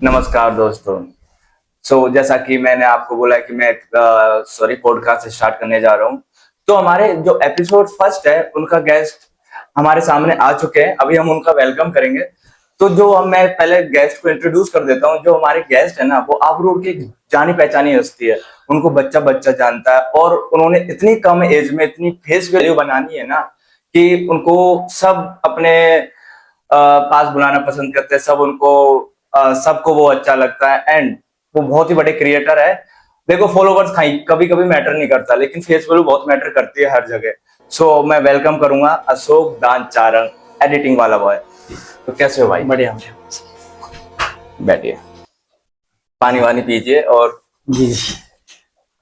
नमस्कार दोस्तों। जैसा कि मैंने आपको बोला कि मैं पॉडकास्ट स्टार्ट करने जा रहा हूँ। तो हमारे जो एपिसोड फर्स्ट है उनका गेस्ट हमारे सामने आ चुके हैं। अभी हम उनका वेलकम करेंगे। तो जो हम मैं पहले गेस्ट को इंट्रोड्यूस कर देता हूँ। जो हमारे गेस्ट है ना, वो आबू की जानी पहचानी हस्ती है। उनको बच्चा बच्चा जानता है और उन्होंने इतनी कम एज में इतनी फेस वैल्यू बनानी है ना कि उनको सब अपने पास बुलाना पसंद करते हैं। सब उनको सबको वो अच्छा लगता है एंड वो बहुत ही बड़े क्रिएटर है। देखो, फॉलोवर्स कभी कभी मैटर नहीं करता, लेकिन फेस वैल्यू बहुत मैटर करती है हर जगह। मैं वेलकम करूंगा अशोक दान चारण, एडिटिंग वाला बॉय। तो कैसे हो भाई? बढ़िया बढ़िया। बैठिए, पानी वानी पीजिए और जी जी।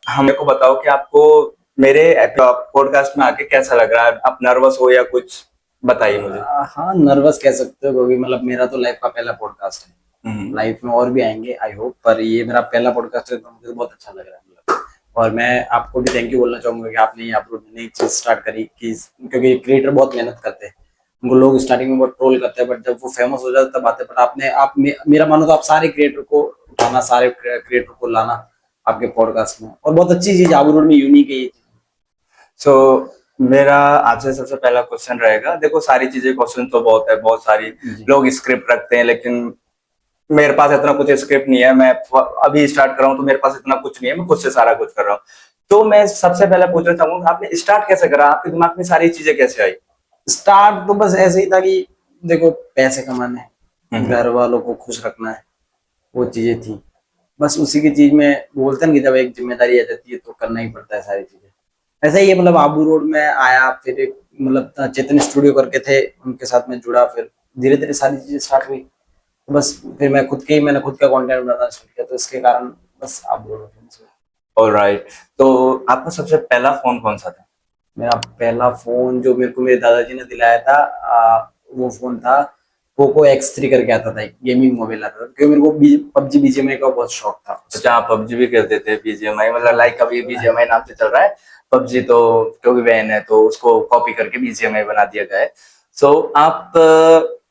हमें को बताओ कि आपको मेरे पॉडकास्ट में आके कैसा लग रहा है। आप नर्वस हो या कुछ? बताइए मुझे। हाँ, नर्वस कह सकते हो क्योंकि मतलब मेरा तो लाइफ का पहला पॉडकास्ट है। लाइफ में और भी आएंगे आई होप, पर ये मेरा पहला पॉडकास्ट है तो मुझे बहुत अच्छा लग रहा है मतलब। और मैं आपको भी थैंक यू बोलना चाहूंगा कि आपने ये अपलोड नई चीज स्टार्ट करी कि क्योंकि क्रिएटर बहुत मेहनत करते हैं। उनको लोग स्टार्टिंग में बहुत ट्रोल करते हैं, बट जब वो फेमस हो जाते तब आते हैं। बट मेरा मानो तो आप सारे क्रिएटर को उठाना, सारे क्रिएटर को लाना आपके पॉडकास्ट में, और बहुत अच्छी चीज आबू रोड में यूनिक है ये। सो मेरा आपसे सबसे पहला क्वेश्चन रहेगा। देखो, सारी चीजें क्वेश्चन तो बहुत है, बहुत सारी लोग स्क्रिप्ट रखते हैं, लेकिन मेरे पास इतना कुछ स्क्रिप्ट नहीं है। मैं अभी स्टार्ट कर रहा हूँ तो मेरे पास इतना कुछ नहीं है। मैं खुद से सारा कुछ कर रहा हूँ। तो मैं सबसे पहले पूछना चाहूंगा, आपने स्टार्ट कैसे करा? आपके दिमाग में सारी चीजें कैसे आई? स्टार्ट तो बस ऐसे ही था कि देखो, पैसे कमाने हैं, घर वालों को खुश रखना है, वो चीजें थी। बस उसी की चीज में बोलते हैं कि जब एक जिम्मेदारी आ जाती है तो करना ही पड़ता है सारी चीजें। ऐसा ही है मतलब आबू रोड में आया, फिर एक मतलब चेतन स्टूडियो करके थे, उनके साथ में जुड़ा, फिर धीरे धीरे सारी चीजें स्टार्ट हुई। तो बस फिर मैंने खुद का कंटेंट बनाना स्टार्ट किया, तो इसके कारण बस आबू रोड फेमस हुआ। ऑलराइट। तो आपका सबसे पहला फोन कौन सा था? मेरा पहला फोन जो मेरे को मेरे दादाजी ने दिलाया था, वो फोन था पोको X3 करके आता था, एक गेमिंग मोबाइल आता था, क्योंकि मेरे को पबजी बीजीएमआई का बहुत शौक था। अच्छा, आप पबजी भी खेलते थे? बीजीएमआई मतलब लाइक अभी बीजीएमआई नाम से चल रहा है। पबजी तो क्योंकि बैन है तो उसको कॉपी करके बीजीएमआई बना दिया गया है। आप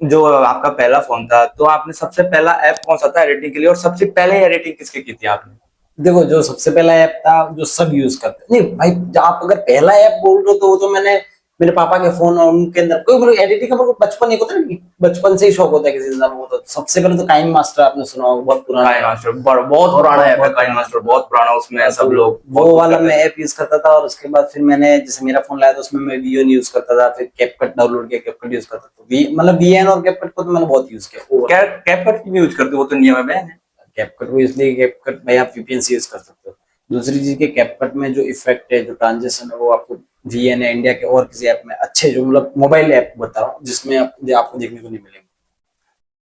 जो आपका पहला फोन था, तो आपने सबसे पहला ऐप कौन सा था एडिटिंग के लिए, और सबसे पहले एडिटिंग किसकी की थी आपने? देखो, जो सबसे पहला ऐप था जो सब यूज करते, नहीं भाई, आप अगर पहला ऐप बोल रहे हो तो वो तो मैंने मेरे पापा के फोन और उनके अंदर कोई मतलब एडिटिंग का बचपन एक होता है ना कि बचपन से ही शौक होता है किसी इंसान को। तो सबसे पहले तो काइन मास्टर आपने सुना होगा, बहुत पुराना काइन है। मास्टर बहुत पुराना ऐप है। काइन मास्टर बहुत पुराना, उसमें सब लोग वो वाला मैं ऐप यूज करता था। और उसके बाद फिर मैंने जैसे मेरा फोन लाया तो उसमें मैं वीएन यूज करता था, फिर कैपकट डाउनलोड किया, कैपकट यूज करता था। मतलब वीएन और कैपकट को तो मैंने बहुत यूज किया। कैपकट भी यूज करते हो? वो तो नियम है, बैन है। कैपकट को इसलिए कैपकट भाई आप वीपीएन से यूज कर सकते हो। दूसरी चीज के कैपकट में जो इफेक्ट है, जो ट्रांजेक्शन है, वो आपको वीएन है इंडिया के और किसी ऐप में अच्छे, जो मतलब मोबाइल ऐप बता रहा हूँ, जिसमें आपको देखने को नहीं मिलेंगे।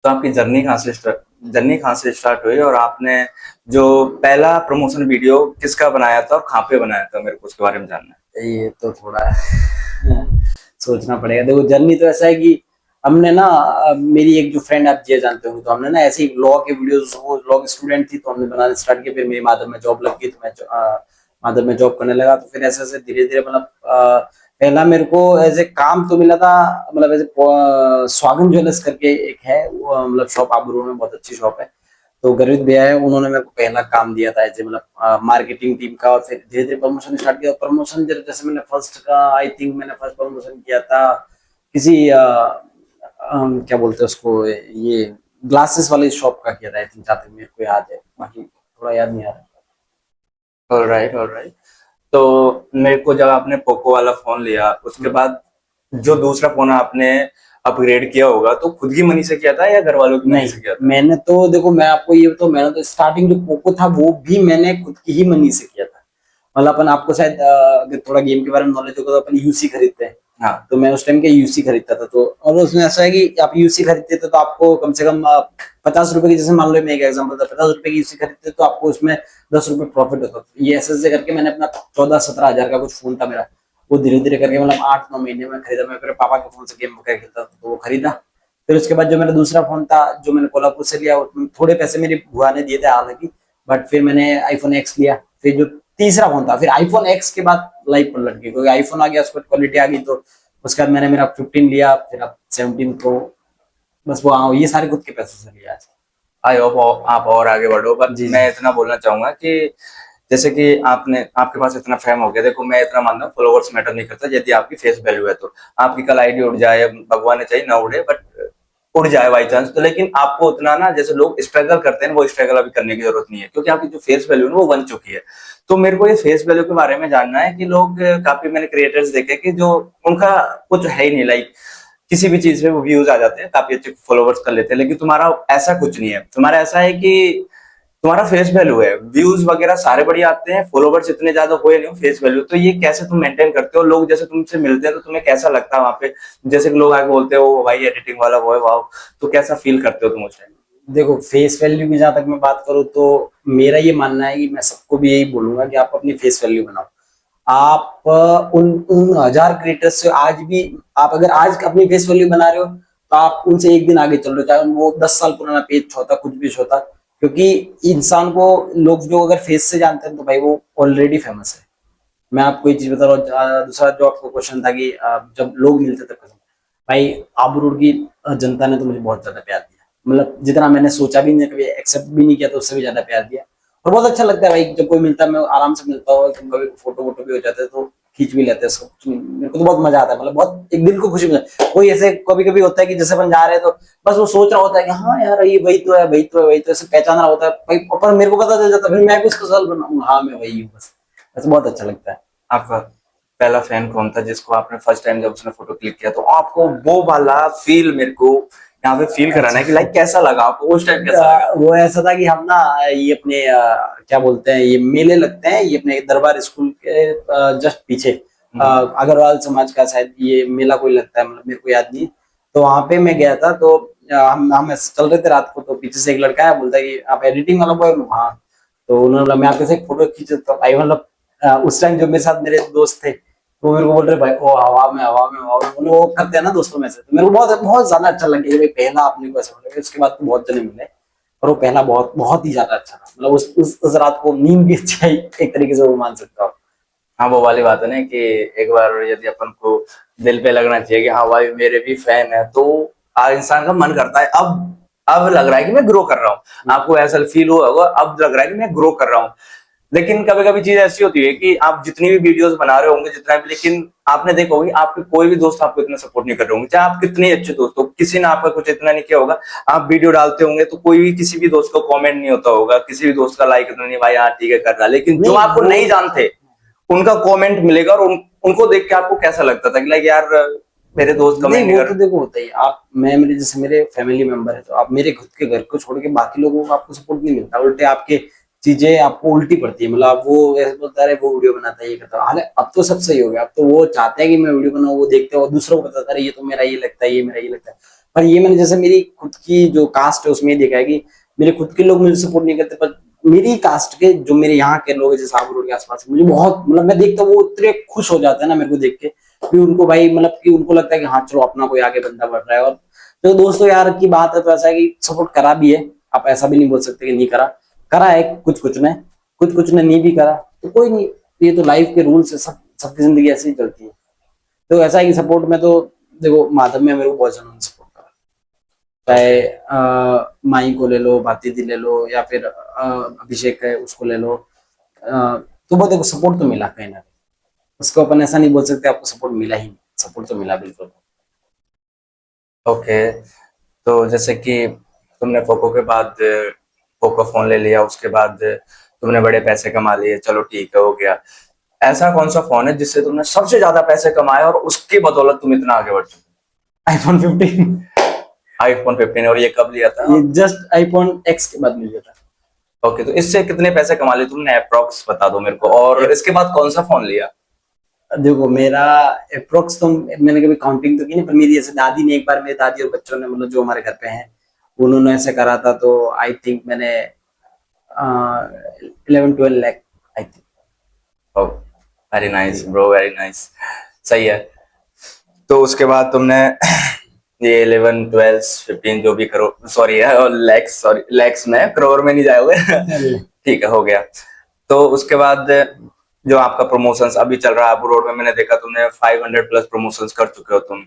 तो आपकी जर्नी कहाँ से स्टार्ट हुई, और आपने जो पहला प्रमोशन वीडियो किसका बनाया था और कहाँ पे बनाया था? मेरे को उसके बारे में जानना है। ये तो थोड़ा सोचना पड़ेगा। देखो, जर्नी तो ऐसा है कि हमने ना मेरी एक जो फ्रेंड, आप जिया जानते होंगे, तो हमने ना ऐसे ही लॉ के वीडियोस, वो लॉ की स्टूडेंट थी तो हमने बनाना स्टार्ट किया। फिर मेरी माधव में जॉब लग गई तो मैं माधव में जॉब करने लगा। तो फिर ऐसे ऐसे धीरे धीरे मतलब पहला मेरे को एज ए काम तो मिला था, मतलब एज ए स्वागन ज्वेलर्स करके एक है, मतलब शॉप आबू रोड में, बहुत अच्छी शॉप है। तो गर्वित भैया है, उन्होंने मेरे को पहला काम दिया था ऐसे मतलब मार्केटिंग टीम का। और फिर धीरे धीरे प्रमोशन स्टार्ट किया। प्रमोशन जैसे मैंने फर्स्ट का, आई थिंक मैंने फर्स्ट प्रमोशन किया था किसी क्या बोलते हैं उसको, ये ग्लासेस वाली शॉप का किया था आई थिंक, जहाँ तक मेरे को याद है, बाकी थोड़ा याद नहीं आ रहा। Alright alright. तो मेरे को जब आपने पोको वाला फोन लिया, उसके बाद जो दूसरा फोन आपने अपग्रेड किया होगा, तो खुद की मनी से किया था या घर वालों की मनी नहीं, से किया था? मैंने तो देखो, मैं आपको ये तो मैंने तो स्टार्टिंग जो पोको था वो भी मैंने खुद की ही मनी से किया था। मतलब अपन आपको शायद अगर थोड़ा गेम के बारे में नॉलेज होगा तो अपन यूसी खरीदते हैं। हाँ। तो मैं उस टाइम के यूसी खरीदता था। तो और उसमें ऐसा है कि आप यूसी खरीदते थे तो आपको कम से कम 50 रुपए की, जैसे मान लो मैं एक एग्जांपल था, 50 रुपए की यूसी खरीदते तो आपको उसमें 10 रुपए प्रॉफिट होता था। ये ऐसे ऐसे करके मैंने अपना 14-17 हजार का कुछ फोन था मेरा, वो धीरे धीरे करके मतलब 8-9 महीने में खरीदा। मैं मेरे पापा के फोन से गेम वगैरह खेलता था तो वो खरीदा। फिर उसके बाद जो मेरा दूसरा फोन था जो मैंने कोल्हापुर से लिया, उसमें थोड़े पैसे मेरी बुआ ने दिए थे हालांकि, बट फिर मैंने आईफोन एक्स लिया। फिर जो तीसरा फोन था, फिर आईफोन एक्स के बाद लाइफ पलट गई, क्योंकि आईफोन आ गया, उसको क्वालिटी आ गई। तो उसके बाद मैंने मेरा 15 लिया, फिर अब 17 प्रो। बस वो, हाँ, ये सारे खुद के पैसे से लिया। आई होप आप और आगे बढ़ो, बट जी, मैं जी। इतना बोलना चाहूंगा कि जैसे कि आपने आपके पास इतना फेम हो गया, देखो मैं इतना मानता हूँ फॉलोवर्स मैटर नहीं करता, यदि आपकी फेस वैल्यू है तो आपकी कल आईडी उड़ जाए, भगवान ने चाहिए ना उड़े, बट उड़ जाए बाई चांस तो, लेकिन आपको उतना ना, जैसे लोग स्ट्रगल करते हैं वो स्ट्रगल अभी करने की जरूरत नहीं है, क्योंकि आपकी जो फेस वैल्यू है वो बन चुकी है। तो मेरे को ये फेस वैल्यू के बारे में जानना है कि लोग काफी मैंने क्रिएटर्स देखे कि जो उनका कुछ है ही नहीं, लाइक किसी भी चीज पे वो व्यूज आ जाते हैं, काफी अच्छे फॉलोवर्स कर लेते हैं, लेकिन तुम्हारा ऐसा कुछ नहीं है। तुम्हारा ऐसा है कि तुम्हारा फेस वैल्यू है, व्यूज वगैरह सारे बढ़िया आते हैं, फॉलोवर्स इतने ज्यादा हुए नहीं, फेस वैल्यू। तो ये कैसे तुम मेंटेन करते हो? लोग जैसे तुमसे मिलते हैं तो तुम्हें कैसा लगता है वहां पे, जैसे कि लोग आके बोलते हो भाई एडिटिंग वाला वो है, वाह, तो कैसा फील करते हो तुम उस टाइम? देखो फेस वैल्यू की जहां तक मैं बात करूँ तो मेरा ये मानना है कि मैं सबको भी यही बोलूंगा कि आप अपनी फेस वैल्यू बनाओ। आप उन उन हजार क्रिएटर्स से आज भी, आप अगर आज अपनी फेस वैल्यू बना रहे हो तो आप उनसे एक दिन आगे चल रहे हो, चाहे वो 10 साल पुराना पेज होता, कुछ भी होता। क्योंकि इंसान को लोग जो अगर फेस से जानते हैं तो भाई वो ऑलरेडी फेमस है। मैं आपको एक चीज बता रहा हूँ, दूसरा जो आपको क्वेश्चन था कि जब लोग मिलते थे कसम, भाई आबू रोड की जनता ने तो मुझे बहुत ज्यादा प्यार दिया, मतलब जितना मैंने सोचा भी नहीं, कभी एक्सेप्ट भी नहीं किया, तो उससे भी ज्यादा प्यार दिया। और बहुत अच्छा लगता है भाई जब कोई मिलता है, मैं आराम से मिलता हूँ, कभी फोटो वोटो भी हो जाते हैं तो खींच भी लेते हैं, सब कुछ नहीं, मेरे को तो बहुत मजा आता है, मतलब बहुत एक दिल को खुशी मिलती है। कोई ऐसे कभी कभी होता है कि जैसे अपन जा रहे हैं तो बस वो सोच रहा होता है कि हाँ यार ये वही तो है, वही तो है, वही तो, ऐसे पहचान रहा होता है भाई, पर मेरे को पता चल जाता है, फिर मैं भी उसका सवाल बनाऊंगा, हाँ मैं वही हूँ बस। ऐसे बहुत अच्छा लगता है। आपका पहला फैन कौन था जिसको आपने फर्स्ट टाइम जब उसने फोटो क्लिक किया तो आपको वो वाला फील मेरे को यहाँ पे फील कराना है कि अच्छा। लाइक कैसा लगा आपको उस टाइम, कैसा लगा? वो ऐसा था कि हम ना ये अपने क्या बोलते हैं, ये मेले लगते हैं, ये अपने दरबार स्कूल के जस्ट पीछे अग्रवाल समाज का शायद ये मेला कोई लगता है, मतलब मेरे को याद नहीं। तो वहां पे मैं गया था, तो हम ऐसे चल रहे थे रात को, तो पीछे से एक लड़का है, बोलता है कि आप एडिटिंग वाला बॉय हो? हाँ। तो उन्होंने बोला मैं आपके से एक फोटो खींच सकता हूँ भाई, मतलब उस टाइम जो मेरे साथ मेरे दोस्त थे वो मेरे को बोल रहे भाई ओ हवा में, हवा में, हवा में, वो करते हैं ना दोस्तों में से, तो मेरे को बहुत बहुत ज्यादा अच्छा लगा कि भाई पहला आपने को ऐसा बोला। उसके बाद तो बहुत जने मिले, और वो पहला बहुत बहुत ही ज्यादा अच्छा था, मतलब उस रात को नींद भी अच्छी आई, एक तरीके से वो मान सकता हूँ। हाँ, वो वाली बात है ना कि एक बार यदि अपन को दिल पे लगना चाहिए कि हाँ भाई मेरे भी फैन है, तो इंसान का मन करता है अब लग रहा है कि मैं ग्रो कर रहा हूँ। आपको ऐसा फील हुआ होगा, अब लग रहा है कि मैं ग्रो कर रहा हूँ। लेकिन कभी कभी चीज ऐसी होती है कि आप जितनी भी वीडियोस बना रहे होंगे, जितना भी, लेकिन आपने देखा होगा आपके कोई भी दोस्त आपको इतना सपोर्ट नहीं कर रहे होंगे, चाहे आप कितने अच्छे दोस्त हो, किसी ने आपका कुछ इतना नहीं किया होगा। आप वीडियो डालते होंगे तो कोई भी किसी भी दोस्त को कमेंट नहीं होता होगा, किसी भी दोस्त का लाइक इतना नहीं, भाई हाँ ठीक है कर रहा, लेकिन जो नहीं आपको वो नहीं जानते उनका कमेंट मिलेगा, और उनको देख के आपको कैसा लगता था कि लाइक यार मेरे दोस्त नहीं कमेंट नहीं वो कर तो रहे। देखो होता ही, आप मैं मेरे जैसे मेरे फैमिली मेंबर है, तो आप मेरे खुद के घर को छोड़ के बाकी लोगों को आपको सपोर्ट नहीं मिलता, उल्टे आपके चीजें आपको उल्टी पड़ती है, मतलब आप वो ऐसे बोलता रहे वो वीडियो बनाता है ये करता है, हालांकि अब तो सब सही हो गया, अब तो वो चाहते हैं कि मैं वीडियो बनाऊं, वो देखते हैं और दूसरों को बताता रहे ये तो मेरा ये लगता है, ये मेरा ये लगता है। पर ये मैंने जैसे मेरी खुद की जो कास्ट है उसमें ये देखा है कि मेरे खुद के लोग मुझे सपोर्ट नहीं करते, पर मेरी कास्ट के जो मेरे यहाँ के लोग हैं जैसे आबू रोड के आसपास, मुझे बहुत, मतलब मैं देखता हूँ वो इतने खुश हो जाते हैं ना मेरे को देख के, कि उनको भाई मतलब कि उनको लगता है कि हाँ चलो अपना कोई आगे बंदा बढ़ रहा है। और तो दोस्तों यार की बात है तो ऐसा है कि सपोर्ट करा भी है, आप ऐसा भी नहीं बोल सकते कि नहीं करा, करा है कुछ कुछ ने नहीं भी करा, तो कोई नहीं, ये तो लाइफ के रूल्स है, सबकी जिंदगी ऐसे ही चलती है। तो ऐसा है कि सपोर्ट में तो देखो माधव में मेरे को बहुत जनों ने सपोर्ट करा, चाहे ओके। माई को ले लो, भारती दी ले लो, या फिर अभिषेक है उसको ले लो, तो वो देखो सपोर्ट तो मिला कहीं ना कहीं, उसको अपन ऐसा नहीं बोल सकते आपको सपोर्ट मिला ही नहीं, सपोर्ट तो मिला बिल्कुल। ओके, तो जैसे कि तुमने पोको के बाद पोको फोन ले लिया, उसके बाद तुमने बड़े पैसे कमा लिए, चलो ठीक है हो गया। ऐसा कौन सा फोन है जिससे तुमने सबसे ज्यादा पैसे कमाए और उसकी बदौलत तुम इतना आगे बढ़ चुके? आईफोन 15। आईफोन 15, और ये कब लिया था? ये जस्ट आईफोन एक्स के बाद मिल गया था। ओके, तो इससे कितने पैसे कमा लिए तुमने, अप्रोक्स बता दो मेरे को, और इसके बाद कौन सा फोन लिया? देखो मेरा अप्रोक्स तो मैंने कभी काउंटिंग तो की नहीं, पर मेरी ऐसे दादी ने एक बार, मेरी दादी और बच्चों ने, मतलब जो हमारे घर पे हैं उन्होंने ऐसे करा था, तो आई थिंक मैंने 11-12 lakh I think. Very nice bro, very nice. सही है। तो उसके बाद तुमने ये 11 12 15 जो भी करो, सॉरी लैक्स, सॉरी लैक्स में, करोड़ में नहीं जाओगे। ठीक है, हो गया। तो उसके बाद जो आपका प्रमोशंस अभी चल रहा है अबू रोड में, मैंने देखा तुमने 500 प्लस प्रमोशंस कर चुके हो तुम।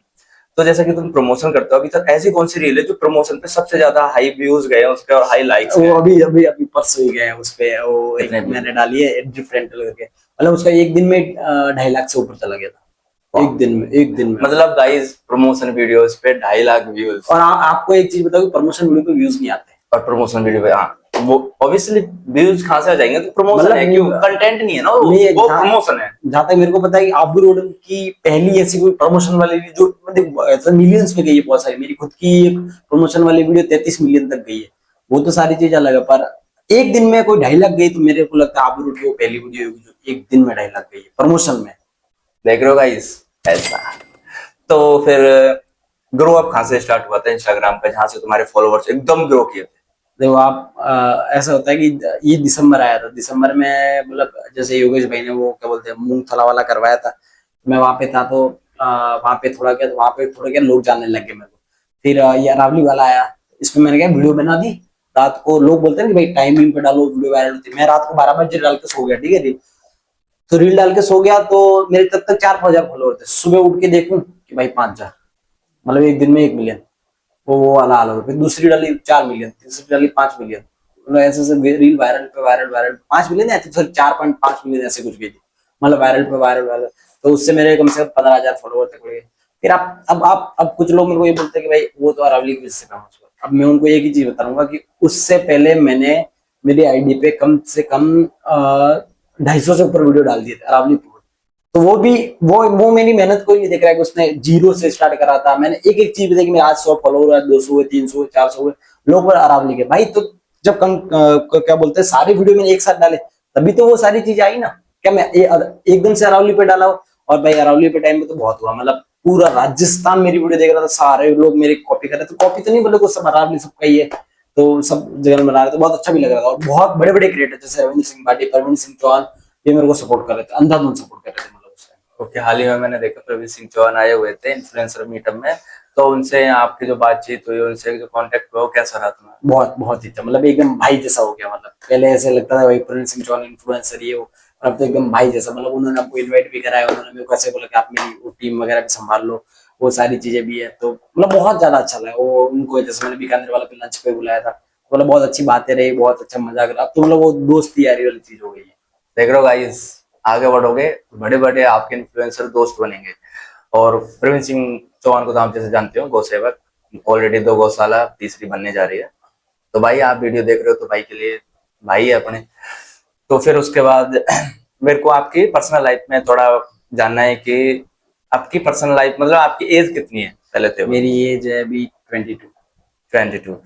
तो जैसा कि तुम प्रमोशन करते हो, अभी तक ऐसी कौन सी रील है जो प्रमोशन पे सबसे ज्यादा हाई व्यूज गए हैं उस पे और हाई लाइक्स वो गए हैं? अभी अभी अभी परसों ही गए हैं उस पे, वो एक कितने views? मैंने डाली है डिफरेंटल करके, मतलब उसका एक दिन में 2.5 लाख से ऊपर चला गया था। वाह। एक दिन में मतलब गाइस प्रमोशन वीडियोस पे 2.5 लाख व्यूज। और आपको एक चीज बताओ कि प्रमोशन वीडियो पे व्यूज नहीं आते। और प्रमोशन वीडियो पे, हाँ, वो ऑब्वियसली व्यूज कहाँ से आ जाएंगे, तो प्रमोशन मतलब है, क्यों, कंटेंट नहीं है ना वो नहीं, वो प्रमोशन है। जहाँ तक मेरे को पता है कि आबू रोड की पहली ऐसी कोई प्रमोशन वाली वीडियो जो मतलब मिलियंस में गई है, बहुत सारी, मेरी खुद की एक प्रमोशन वाली वीडियो 33 मिलियन तक गई है। वो तो सारी चीज अलग है, पर एक दिन में कोई 2.5 लाख गई तो मेरे को लगता है आबू रोड की वो पहली वीडियो होगी जो एक दिन में 2.5 लाख गई है प्रमोशन में। देख रहे हो गाइस, ऐसा। तो फिर ग्रो अप कहाँ से स्टार्ट हुआ था इंस्टाग्राम पे, जहाँ से तुम्हारे फॉलोअर्स एकदम ग्रो किए थे? देखो आप, ऐसा होता है कि ये दिसंबर आया था, दिसंबर में मतलब जैसे योगेश भाई ने वो क्या बोलते हैं मूंगफला वाला करवाया था, मैं वहां पे था, तो वहां पे थोड़ा क्या लोग जानने लग गए मेरे को। फिर ये अरावली वाला आया, इसमें मैंने क्या वीडियो बना दी। रात को लोग बोलते हैं कि भाई टाइमिंग पे डालो वीडियो वायरल होती है, मैं रात को 12 बजे डाल के सो गया, ठीक है रील। तो रील डाल के सो गया तो मेरे तब तक 4-5 हजार फॉलोअर थे, सुबह उठ के देखूं कि भाई 5 हजार, मतलब एक दिन में 1 मिलियन। वो वाला हाल हो, फिर दूसरी डाली 4 मिलियन, तीसरी डाली 5 मिलियन, मतलब ऐसे ऐसे रील वायरल पे वायरल, वायरल 5 मिलियन या सॉरी 4.5 मिलियन ऐसे कुछ गई थी, मतलब वायरल पे वायरल वायरल। तो उससे मेरे कम से कम 15 हजार फॉलोवर तक बढ़ गए। फिर आप अब कुछ लोग मेरे को ये बोलते हैं कि भाई वो तो अरावली की वजह से कम हो। अब मैं उनको एक ही चीज बताऊंगा कि उससे पहले मैंने मेरी आईडी पे कम से कम 250 से ऊपर वीडियो डाल दिए थे अरावली पे। तो वो भी, वो मेरी मेहनत कोई नहीं देख रहा है कि उसने जीरो से स्टार्ट करा था। मैंने एक एक चीज देखी, मेरे आज 100 फॉलोवर, आज 200 हुए, 300 हुए, 400 हुए, लोग पर अरावली के भाई। तो जब क्या बोलते हैं सारी वीडियो मैंने एक साथ डाले तभी तो वो सारी चीज आई ना। क्या मैं एकदम से अरावली पे डाला हो? और भाई अरावली पे टाइम में तो बहुत हुआ, मतलब पूरा राजस्थान मेरी वीडियो देख रहा था, सारे लोग मेरी कॉपी कर रहे थे। कॉपी तो नहीं बोले, कुछ सब अरावली सबका ही है, तो सब जगह में बना रहे थे, बहुत अच्छा भी लग रहा था। और बहुत बड़े बड़े क्रिएटर जैसे रविंद्र सिंह भाटी, परवीन सिंह चौहान, ये मेरे को सपोर्ट कर रहे थे, अंधाधुंध सपोर्ट कर रहे थे, मतलब उस टाइम। ओके, हाल ही में मैंने देखा प्रवीण सिंह चौहान आए हुए थे इन्फ्लुएंसर मीटअप में, तो उनसे आपकी जो बातचीत हुई, उनसे जो कांटेक्ट हुआ, वो कैसा रहा तुम्हारा? बहुत बहुत ही अच्छा, मतलब एकदम भाई जैसा हो गया। मतलब पहले ऐसे लगता था भाई प्रवीण सिंह चौहान इन्फ्लुएंसर ये हो, अब तो एकदम भाई जैसा। मतलब उन्होंने हमको इनवाइट भी कराया, उन्होंने मेरे को ऐसे बोला कि आप मेरी टीम वगैरह भी संभाल लो, वो सारी चीजें भी है। तो मतलब बहुत ज्यादा अच्छा लगा वो उनको, जैसे मैंने बीकानेर वाला पे लंच पे बुलाया था, मतलब बहुत अच्छी बातें रही, बहुत अच्छा मजाक रहा। अब तो मतलब वो दोस्ती यारी वाली चीज हो गई है। देख रहे हो गाइस, आगे बढ़ोगे, बड़े बड़े आपके इन्फ्लुएंसर दोस्त बनेंगे। और प्रवीण सिंह चौहान को तो आप जैसे जानते हो, गौसेवक, ऑलरेडी 2 गौशाला, तीसरी बनने जा रही है। तो भाई आप वीडियो देख रहे हो तो भाई के लिए भाई है अपने। तो फिर उसके बाद मेरे को आपकी पर्सनल लाइफ में थोड़ा जानना है कि आपकी पर्सनल लाइफ, मतलब आपकी एज कितनी है पहले तो? मेरी एज है अभी 22। 22।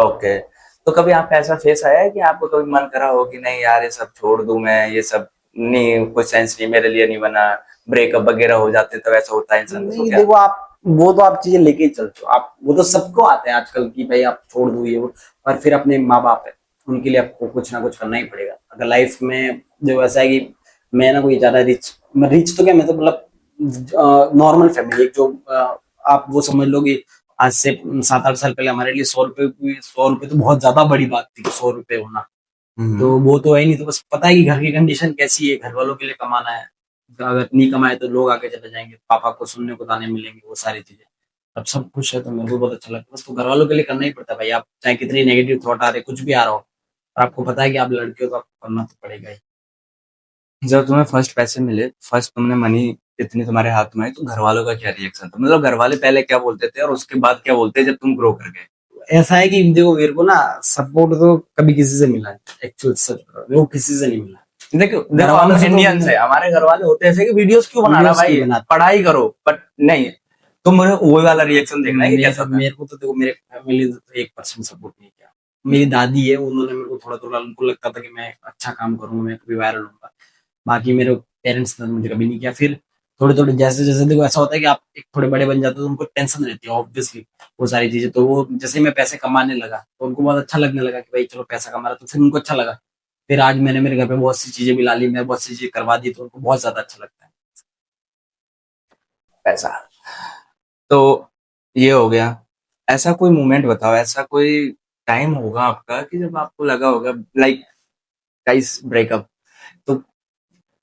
ओके। तो कभी आपका ऐसा फेस आया है कि आपको कभी मन करा हो कि नहीं यार ये सब छोड़ दूं, मैं ये सब नहीं, कोई सेंस नहीं, मेरे लिए नहीं बना, ब्रेकअप वगैरह हो जाते तो ऐसा होता है इंसान को, तो नहीं क्या? देखो आप, वो तो आप चीजें लेके ही चलते हो आप, वो तो सबको आते हैं आजकल की भाई आप छोड़ दो ये वो। पर फिर अपने माँ बाप है, उनके लिए आपको कुछ ना कुछ करना ही पड़ेगा। अगर लाइफ में जो ऐसा है कि मैं ना कोई ज्यादा रिच, मैं रिच तो क्या, मैं तो मतलब नॉर्मल फैमिली, जो आप वो समझ लो कि आज से 7-8 साल पहले हमारे लिए 100 रुपए तो बहुत ज्यादा बड़ी बात थी, 100 रुपए होना। तो वो तो है नहीं, तो बस पता है कि घर की कंडीशन कैसी है, घर वालों के लिए कमाना है। तो अगर नहीं कमाए तो लोग आगे चले जाएंगे, पापा को सुनने को ताने मिलेंगे, वो सारी चीजें। अब सब खुश है तो मेरे को बहुत अच्छा लगता है। बस तो घर वालों के लिए करना ही पड़ता है भाई, आप चाहे कितनी नेगेटिव थॉट आ रहे, कुछ भी आ रहा हो, आपको पता है कि आप लड़के हो तो आपको करना तो पड़ेगा ही। जब तुम्हें फर्स्ट पैसे मिले, फर्स्ट तुमने मनी इतनी तुम्हारे हाथ में आई, तो घर वालों का क्या रिएक्शन था? मतलब घर वाले पहले क्या बोलते थे और उसके बाद क्या बोलते हैं जब तुम ग्रो कर गए? ऐसा है कि देखो मेरे को ना सपोर्ट तो कभी किसी से मिला है, एक्चुअल सच बता रहा हूं, वो किसी से नहीं मिला। देखो घर देखो, वालों हम से तो इंडियंस है, हमारे घर वाले होते ऐसे कि वीडियोस क्यों बना रहा वीडियोस भाई, क्यों बनाते पढ़ाई करो, बट नहीं। तो मुझे वही वाला रिएक्शन देखना है कि कैसा था। मेरे को तो देखो मेरे फैमिली ने तो 1% सपोर्ट नहीं किया। मेरी दादी है, उन्होंने मेरे को थोड़ा थोड़ा, उनको लगता था कि मैं अच्छा काम करूंगा, मैं कभी वायरल होऊंगा। बाकी मेरे पेरेंट्स ने मुझे कभी नहीं किया। फिर थोड़े थोड़े जैसे जैसे देखो ऐसा होता है कि आप एक थोड़े बड़े बन जाते हो तो उनको टेंशन रहती है ऑब्वियसली, वो सारी चीजें। तो वो जैसे मैं पैसे कमाने लगा तो उनको बहुत अच्छा लगने लगा कि भाई चलो पैसा कमा रहा, तो फिर उनको अच्छा लगा। फिर आज मैंने मेरे घर पे बहुत सी चीजें भी ला ली, मैं बहुत सी चीजें करवा दी, तो उनको बहुत ज्यादा अच्छा लगता है। पैसा। तो ये हो गया। ऐसा कोई मोमेंट बताओ, ऐसा कोई टाइम होगा आपका कि जब आपको लगा होगा लाइक गाइस ब्रेकअप, तो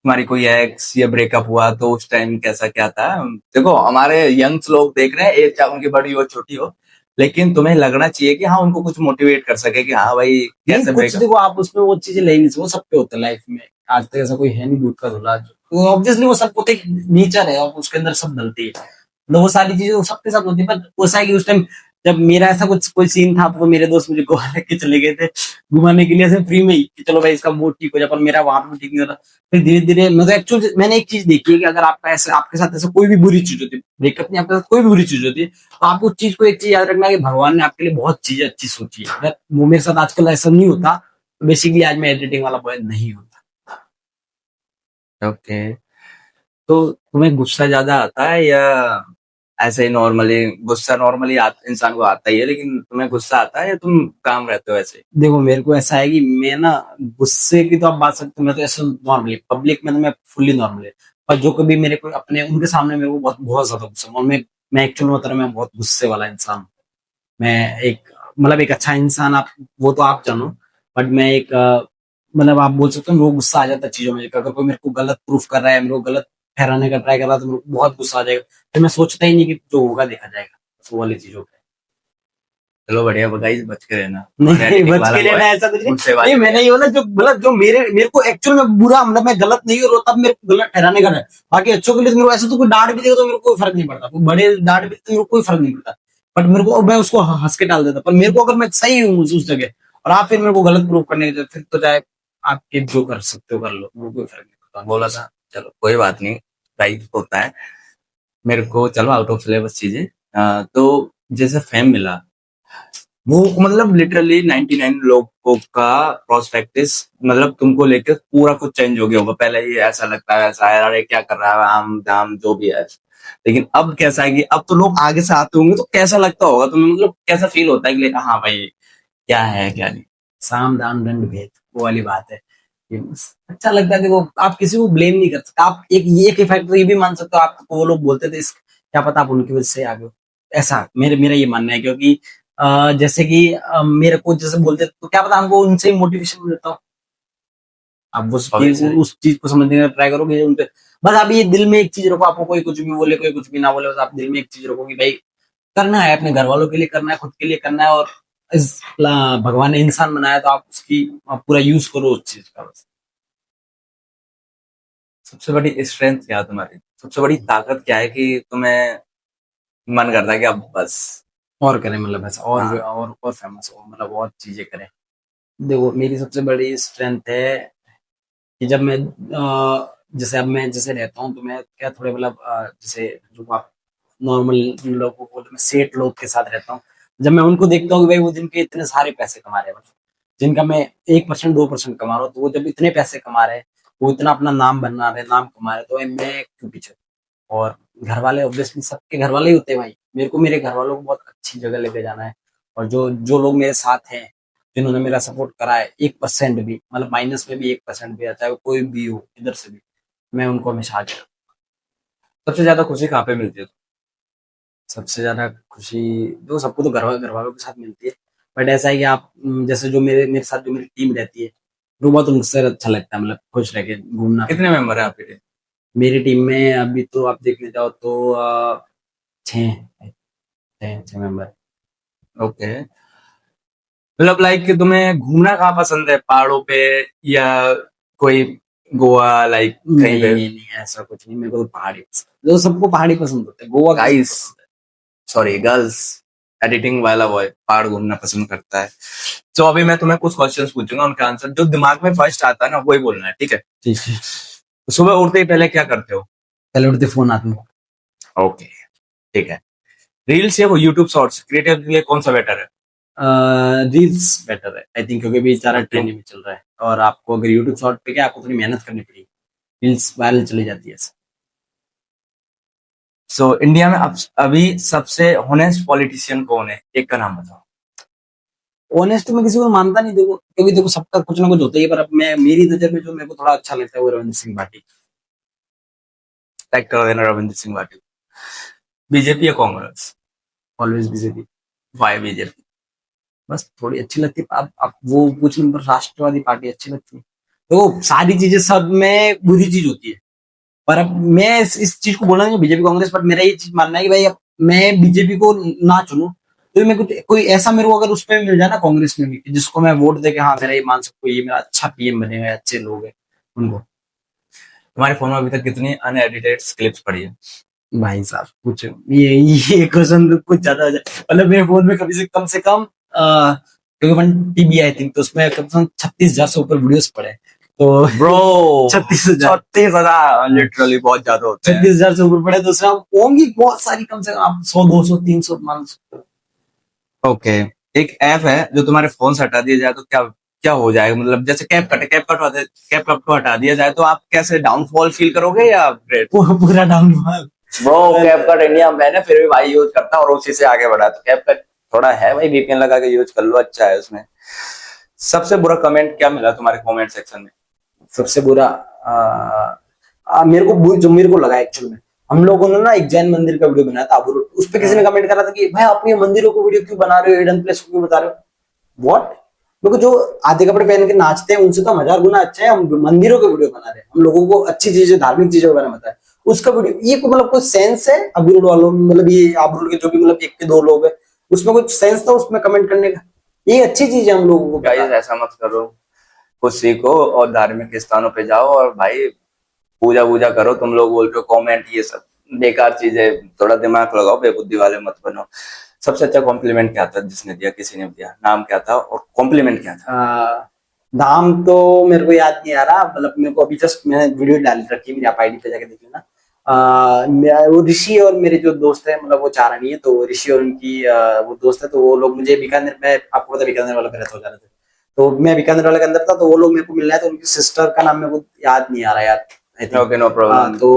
तुम्हारी कोई एक्स या ब्रेकअप हुआ तो उस टाइम कैसा क्या था? देखो हमारे यंग्स लोग देख रहे हैं, एज चाहे उनकी बड़ी हो छोटी हो, लेकिन तुम्हें लगना चाहिए कि हाँ उनको कुछ मोटिवेट कर सके कि हाँ भाई नहीं कैसे कुछ ब्रेकअप। देखो, आप उसमें वो चीजें ले नहीं सकते, वो सबके होते हैं लाइफ में। आज तक ऐसा कोई है नहीं दूध का धुला, तो ऑब्वियसली वो सबको एक नेचर है और उसके अंदर सब डलती है, मतलब वो सारी चीजें वो सबके साथ होती है। पर वैसा है कि उस टाइम जब मेरा ऐसा कुछ कोई सीन था तो मेरे दोस्त मुझे गोवा लेके चले गए थे घुमाने के लिए, ऐसे फ्री में ही कि चलो भाई इसका मूड ठीक हो जाए, पर मेरा वहां पे भी ठीक नहीं होता। फिर धीरे धीरे मतलब एक्चुअली मैंने एक चीज देखी है कि अगर आपका ऐसे आपके साथ ऐसा कोई भी बुरी चीज होती है, ब्रेकअप नहीं, आपके साथ कोई भी बुरी चीज होती है, तो आपको उस चीज को एक चीज याद रखना है कि भगवान ने आपके लिए बहुत चीजें अच्छी सोची है। अगर वो मेरे साथ आजकल ऐसा नहीं होता तो बेसिकली आज मैं एडिटिंग वाला बॉय नहीं होता। ओके, तो तुम्हें गुस्सा ज्यादा आता है या ऐसे ही नॉर्मली? गुस्सा नॉर्मली इंसान को आता ही है, लेकिन तुम्हें गुस्सा आता है या तुम काम रहते हो ऐसे? देखो मेरे को ऐसा है कि मैं ना गुस्से की तो आप बात सकते हो, मैं तो ऐसे नॉर्मली पब्लिक में तो मैं फुल्ली नॉर्मल है। पर जो कभी मेरे को अपने उनके सामने मेरे को बहुत बहुत ज्यादा गुस्सा और मैं एक्चुअल में मैं बहुत गुस्से वाला इंसान हूँ। मैं एक मतलब एक अच्छा इंसान, आप वो तो आप जानो, बट मैं एक मतलब आप बोल सकते हो मेरे को गुस्सा आ जाता है चीजों में। अगर कोई मेरे को गलत प्रूफ कर रहा है, मेरे को गलत ठहराने का ट्राई कर रहा है, तो मेरे को बहुत गुस्सा आ जाएगा। फिर मैं सोचता ही नहीं कि जो होगा देखा जाएगा, बस वो वाली चीजों पे। चलो बढ़िया, गाइस बच के रहना। हमारे नहीं एडिटिंग बच वाला के बॉय लेना ऐसा कुछ नहीं। मुझसे नहीं बात मैंने ये बोला जो मतलब जो मेरे मेरे को एक्चुअल में बुरा मतलब मैं गलत नहीं हो रहा तब मेरे को गलत ठहराने का है। बाकी अच्छों के लिए तो मेरे को ऐसे तो कोई डांट भी देगा तो मेरे को कोई फर्क नहीं पड़ता, कोई बड़े डांट भी तो मेरे को कोई फर्क नहीं पड़ता। बट मेरे को मैं उसको हंस के डाल देता, पर मेरे को अगर मैं सही हूँ उस जगह और आप फिर मेरे को गलत प्रूव करने के फिर तो चाहे आपके जो कर सकते हो कर लो, मेरे को कोई फर्क नहीं पड़ता। बोला था। चलो कोई बात नहीं, राइट होता है। मेरे को चलो आउट ऑफ सिलेबस चीजें। तो जैसे फेम मिला, वो मतलब लिटरली 99 लोगों का प्रोस्पेक्टिस मतलब तुमको लेकर पूरा कुछ चेंज हो गया होगा। पहले ही ऐसा लगता है ऐसा है, अरे क्या कर रहा है आम दाम जो भी है। लेकिन अब कैसा है कि अब तो लोग आगे से आते होंगे, तो कैसा लगता होगा तुम्हें? मतलब कैसा फील होता है कि हाँ भाई क्या है क्या नहीं? साम दाम दंड भेद वो वाली बात है। ये अच्छा लगता है। देखो आप किसी को ब्लेम नहीं कर सकते, आप एक फैक्टर ये भी मान सकते हो, आपको वो लोग बोलते थे क्या पता आप उनकी वजह से आगे हो। ऐसा मेरे मेरा ये मानना है, क्योंकि जैसे कि मेरे को जैसे बोलते थे, तो क्या पता हमको उनसे ही मोटिवेशन मिलता हो। आप Obviously। उस चीज को समझने का ट्राई करोगे उनपे। बस आप ये दिल में एक चीज रखो, आपको कोई कुछ भी बोले कोई कुछ भी ना बोले, बस आप दिल में एक चीज रखो कि भाई करना है, अपने घर वालों के लिए करना है, खुद के लिए करना है। और इस भगवान ने इंसान बनाया तो आप उसकी आप पूरा यूज करो उस चीज का बस। सबसे बड़ी स्ट्रेंथ क्या है तुम्हारी? सबसे बड़ी ताकत क्या है कि तुम्हें मन करता है कि अब बस? और करें मतलब ऐसा हाँ। और फेमस हो, मतलब और चीजें करें। देखो मेरी सबसे बड़ी स्ट्रेंथ है कि जब मैं जैसे अब मैं जैसे रहता हूँ तो मैं क्या थोड़े मतलब जैसे जो आप नॉर्मल लोगों को मैं सेठ लोग के साथ रहता हूँ। जब मैं उनको देखता हूँ कि भाई वो दिन के इतने सारे पैसे कमा रहे हैं, मतलब जिनका मैं 1% 2% कमा रहा हूँ, तो वो जब इतने पैसे कमा रहे हैं, वो इतना अपना नाम बना रहे हैं, नाम कमा रहे हैं, तो भाई मैं क्यों पीछे? और घर वाले ऑब्वियसली सबके घर वाले ही होते हैं भाई। मेरे को मेरे घर वालों को बहुत अच्छी जगह लेके जाना है। और जो जो लोग मेरे साथ हैं, जिन्होंने मेरा सपोर्ट करा है 1% भी, मतलब माइनस में भी 1% भी आता है, कोई भी हो इधर से भी, मैं उनको हमेशा आगे रखूं। सबसे ज्यादा खुशी कहाँ पे मिलती है? सबसे ज्यादा खुशी जो सबको तो घर वालों के साथ मिलती है। बट ऐसा है कि आप जैसे जो मेरे मेरे साथ जो मेरी टीम रहती है, वो बहुत उनसे अच्छा लगता है, मतलब खुश रह के घूमना कितने फिरना। मेंबर हैं आपके टीम? मेरी टीम में अभी तो आप देखने जाओ तो छः छः छः मेंबर। ओके, मतलब लाइक कि तुम्हें घूमना कहाँ पसंद है, पहाड़ों पे या कोई गोवा लाइक कहीं नहीं पे? नहीं नहीं ऐसा कुछ नहीं, मेरे को तो पहाड़ी पसंद, जो सबको पहाड़ी पसंद होता है, गोवा किसको गाइस, पसंद सॉरी गर्ल्स, एडिटिंग वाला बॉय पहाड़ घूमना पसंद करता है। तो अभी मैं तुम्हें कुछ क्वेश्चंस पूछूंगा, उनका आंसर जो दिमाग में फर्स्ट आता है ना वही बोलना है, ठीक है? है? ठीक है। तो सुबह उठते ही पहले क्या करते हो? पहले उठते फोन हाथ में। ओके, ठीक है। रील्स या वो यूट्यूब शॉर्ट्स, क्रिएटर के लिए कौन सा बेटर है? रील्स बेटर है आई थिंक, क्योंकि अभी सारा क्यों? ट्रेंडिंग में चल रहा है। और आपको अगर यूट्यूब शॉर्ट पे क्या, आपको थोड़ी मेहनत करनी पड़ेगी, रील्स वायरल चली जाती है ऐसे। सो इंडिया में अब अभी सबसे होनेस्ट पॉलिटिशियन कौन है? एक का नाम बताओ। ऑनेस्ट में किसी को मानता नहीं, देखो क्योंकि देखो सबका कुछ ना कुछ होता ही है, पर अब मैं मेरी नजर में जो मेरे को थोड़ा अच्छा लगता है वो रविंद्र सिंह भाटी। लाइक कर देना रविंद्र सिंह भाटी। बीजेपी या Congress? Always BJP. Why BJP? बस थोड़ी अच्छी लगती है। अब वो पूछने पर राष्ट्रवादी पार्टी अच्छी लगती है। तो सारी चीजें सब में बुरी चीज होती है, पर अब मैं इस चीज को बोला नहीं बीजेपी कांग्रेस, पर मेरा ये चीज मानना है कि भाई अब मैं बीजेपी को ना चुनूं तो मैं कुछ कोई ऐसा मेरे को अगर उसमें मिल जाए ना कांग्रेस में भी, जिसको मैं वोट दे के हाँ मेरा ये मान सकता हूँ ये मेरा अच्छा पीएम बनेगा, अच्छे लोग हैं उनको। तुम्हारे फोन में अभी तक कितनी अनएडिटेड क्लिप्स पड़ी है? भाई साहब कुछ ये क्वेश्चन कुछ ज्यादा हो जाए, मतलब मेरे फोन में कम से कम क्योंकि वन टीबी आई थिंक, तो उसमें कम से कम 36,000 से ऊपर वीडियोस पड़े, तो ब्रो 36,000 36,000 लिटरली बहुत ज्यादा होते हैं। 36,000 से ऊपर पड़े, दूसरा होंगी बहुत सारी, कम से कम आप 100 200 300 मान सकते हो। ओके, एक ऐप है जो तुम्हारे फोन से हटा दिया जाए तो क्या क्या हो जाएगा? मतलब जैसे कैप कट को हटा दिया जाए तो आप कैसे डाउनफॉल फील करोगे या अपग्रेड? पूरा downfall. Bro cap cut India मैंने फिर भी भाई यूज करता और उसी से आगे बढ़ा, तो कैप कट थोड़ा है भाई, वीपीएन लगा के यूज कर लो, अच्छा है उसमें। सबसे बुरा कमेंट क्या मिला तुम्हारे कमेंट सेक्शन में? सबसे बुरा मेरे को जो मेरे को लगा एक्चुअल में, हम लोगों ने ना एक जैन मंदिर का वीडियो बनाया था आबू रोड, उस पे किसी ने कमेंट करा था कि भाई आप ये मंदिरों को वीडियो क्यों बना रहे हो, हिडन प्लेस को क्यों बता रहे हो। व्हाट, मेरे को जो आधे कपड़े पहन के नाचते हैं उनसे तो हम 1000 गुना अच्छा है, हम मंदिरों के वीडियो बना रहे हैं, हम लोगों को अच्छी चीजें धार्मिक चीजों के बारे में बताया उसका वीडियो, ये मतलब कोई सेंस है आबू रोड वालों में, मतलब ये आबू रोड के जो भी मतलब एक के दो लोग है उसमें कुछ सेंस था उसमें कमेंट करने का? ये अच्छी चीज है हम लोगों को गाइस ऐसा मत करो, कुछ सीखो और धार्मिक स्थानों पे जाओ और भाई पूजा वूजा करो। तुम लोग बोल रहे हो कमेंट ये सब बेकार चीजें, थोड़ा दिमाग लगाओ, बेबुद्धि वाले मत बनो। सबसे अच्छा कॉम्प्लीमेंट क्या था जिसने दिया, किसी ने दिया, नाम क्या था और कॉम्प्लीमेंट क्या था? नाम तो मेरे को याद नहीं आ रहा, मतलब मेरे को अभी जस्ट मैंने वीडियो डाल रखी है, मेरी आप आईडी पे जाके देख लेना। वो ऋषि और मेरे जो दोस्त है, मतलब वो चार नहीं है, तो ऋषि और उनकी वो दोस्त है, तो वो लोग मुझे बीकानेर में, आपको पता है बीकानेर वाला पे रहता हो जा रहे थे, तो मैं बीकानेर वाले के अंदर था, तो वो लोग मेरे को मिलना है, तो उनकी सिस्टर का नाम मेरे को याद नहीं आ रहा यार। Okay no problem. तो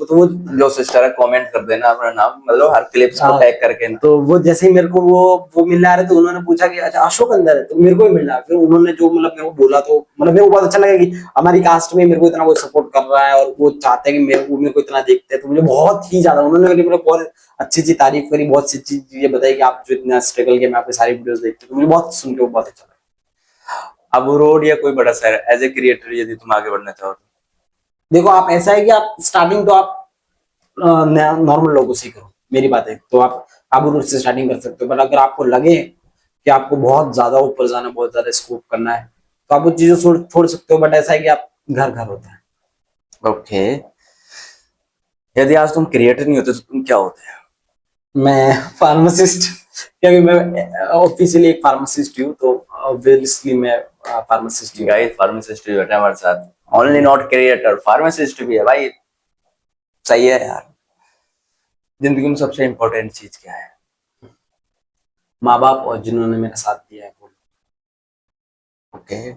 वो जो सिस्टर है कमेंट कर देना अपना नाम, मतलब हर क्लिप्स को टैग करके ना। तो वो जैसे ही मेरे को वो मिलने आ रहे, तो उन्होंने पूछा कि अच्छा अशोक अंदर है, तो मेरे को भी मिलना है, फिर उन्होंने जो मतलब मेरे को बोला, तो मतलब मेरे को बहुत अच्छा लगा कि हमारी कास्ट में मेरे को इतना वो सपोर्ट कर रहा है और वो चाहते हैं कि मेरे को इतना देखते हैं, तो मुझे बहुत ही ज्यादा उन्होंने मेरी मतलब बहुत अच्छी अच्छी तारीफ करी, बहुत सी चीजें बताई कि आप जो इतना स्ट्रगल किया, मैं आपकी सारी वीडियोस देखती हूँ, तो मुझे बहुत सुन के बहुत अच्छा लगा। अब रोड या कोई बड़ा शहर, एज ए क्रिएटर यदि तुम आगे बढ़ना चाहो तो? देखो आप ऐसा है कि आप स्टार्टिंग तो आप नॉर्मल लोगों से ही करो, मेरी बात है, तो आप आबू रोड से स्टार्टिंग कर सकते हो, बट अगर आपको लगे कि आपको बहुत ज्यादा ऊपर जाना, बहुत ज्यादा स्कोप करना है, तो आप वो चीजें छोड़ सकते हो, बट ऐसा है कि आप घर घर होते हैं। ओके, यदि आज तुम क्रिएटर नहीं होते तो तुम क्या होते? मैं फार्मासिस्ट, क्योंकि मैं ऑफिशियली एक फार्मासिस्ट हूँ, तो ऑब्वियसली मैं फार्मासिस्ट हूँ। गाइस फार्मासिस्ट भी बैठा है हमारे साथ, ओनली नॉट क्रिएटर, फार्मासिस्ट भी है भाई। सही है यार। जिंदगी में सबसे इम्पोर्टेंट चीज क्या है? माँ बाप और जिन्होंने मेरा साथ दिया है वो। ओके,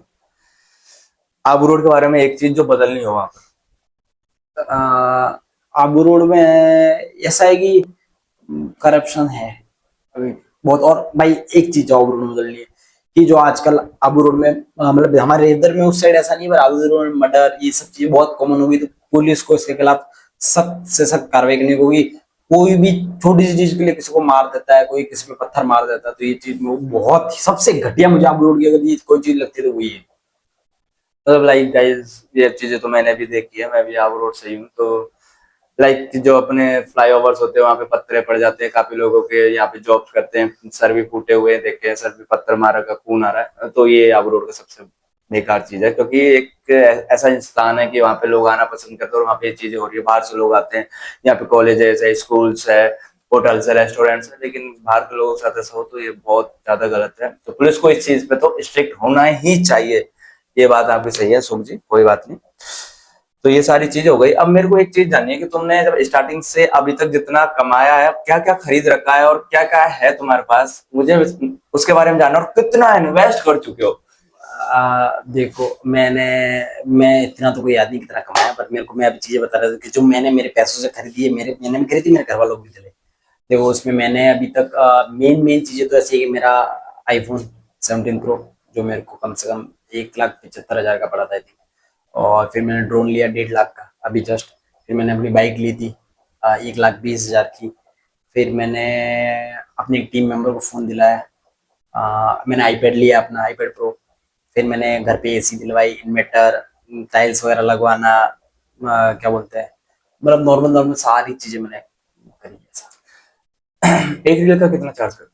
आबू रोड के बारे में एक चीज जो बदलनी हो वहां पर? आबू रोड में ऐसा है कि करप्शन है अभी बहुत, और भाई एक चीज आबू रोड में बदलनी है कि जो आजकल आबू रोड में मतलब हमारे इधर में उस साइड ऐसा नहीं, पर आबू रोड में मर्डर ये सब चीजें बहुत कॉमन होगी, तो पुलिस को इसके खिलाफ सख्त से सख्त कार्रवाई करनी होगी। कोई भी छोटी सी चीज के लिए किसी को मार देता है, कोई किसी पे पत्थर मार देता है, तो ये चीज बहुत ही सबसे घटिया मुझे आबू रोड की अगर ये कोई चीज लगती है तो वही है। मतलब लाइक गाइस ये चीजें तो मैंने भी देखी है, मैं भी आबू रोड से ही हूँ, तो लाइक जो अपने फ्लाईओवर्स होते हैं वहां पे पत्थर पड़ जाते हैं काफी लोगों के, यहाँ पे जॉब करते हैं, सर भी फूटे हुए हैं, देखे हैं सर भी पत्थर मारा का खून आ रहा है, तो ये आबू रोड का सबसे बेकार चीज है, क्योंकि एक ऐसा स्थान है कि वहाँ पे लोग आना पसंद करते हैं और वहाँ पे ये चीजें हो रही है, बाहर से लोग आते हैं, यहाँ पे कॉलेजेस है, स्कूल्स है, होटल्स है, रेस्टोरेंट्स है, लेकिन बाहर के लोगों के साथ ऐसा हो तो ये बहुत ज्यादा गलत है, तो पुलिस को इस चीज पे तो स्ट्रिक्ट होना ही चाहिए। ये बात आपकी सही है सुख जी, कोई बात नहीं। तो ये सारी चीजें हो गई। अब मेरे को एक चीज जाननी है कि तुमने जब स्टार्टिंग से अभी तक जितना कमाया है, क्या क्या खरीद रखा है और क्या क्या है तुम्हारे पास, मुझे उसके बारे में जानना, और कितना इन्वेस्ट कर चुके हो? देखो मैं इतना तो कोई याद नहीं कितना कमाया, पर मेरे को मैं अभी चीजें बता रहा था कि जो मैंने मेरे पैसों से खरीदी है, मैंने भी खरीदी, मेरे घर वालों को भी दिले। देखो उसमें मैंने अभी तक मेन मेन चीजें तो ऐसी है कि मेरा आईफोन 17 प्रो जो मेरे को कम से कम 1,75,000 का पड़ा था, और फिर मैंने ड्रोन लिया 1.5 लाख का अभी जस्ट, फिर मैंने अपनी बाइक ली थी 1,20,000 की, फिर मैंने अपने एक टीम मेंबर को फोन दिलाया, मैंने आईपैड लिया अपना आईपैड प्रो, फिर मैंने घर पे एसी दिलवाई, इन्वर्टर, टाइल्स वगैरह लगवाना, क्या बोलते हैं, मतलब नॉर्मल नॉर्मल सारी चीजें मैंने करी है सब। एक रील का कितना चार्ज करते हो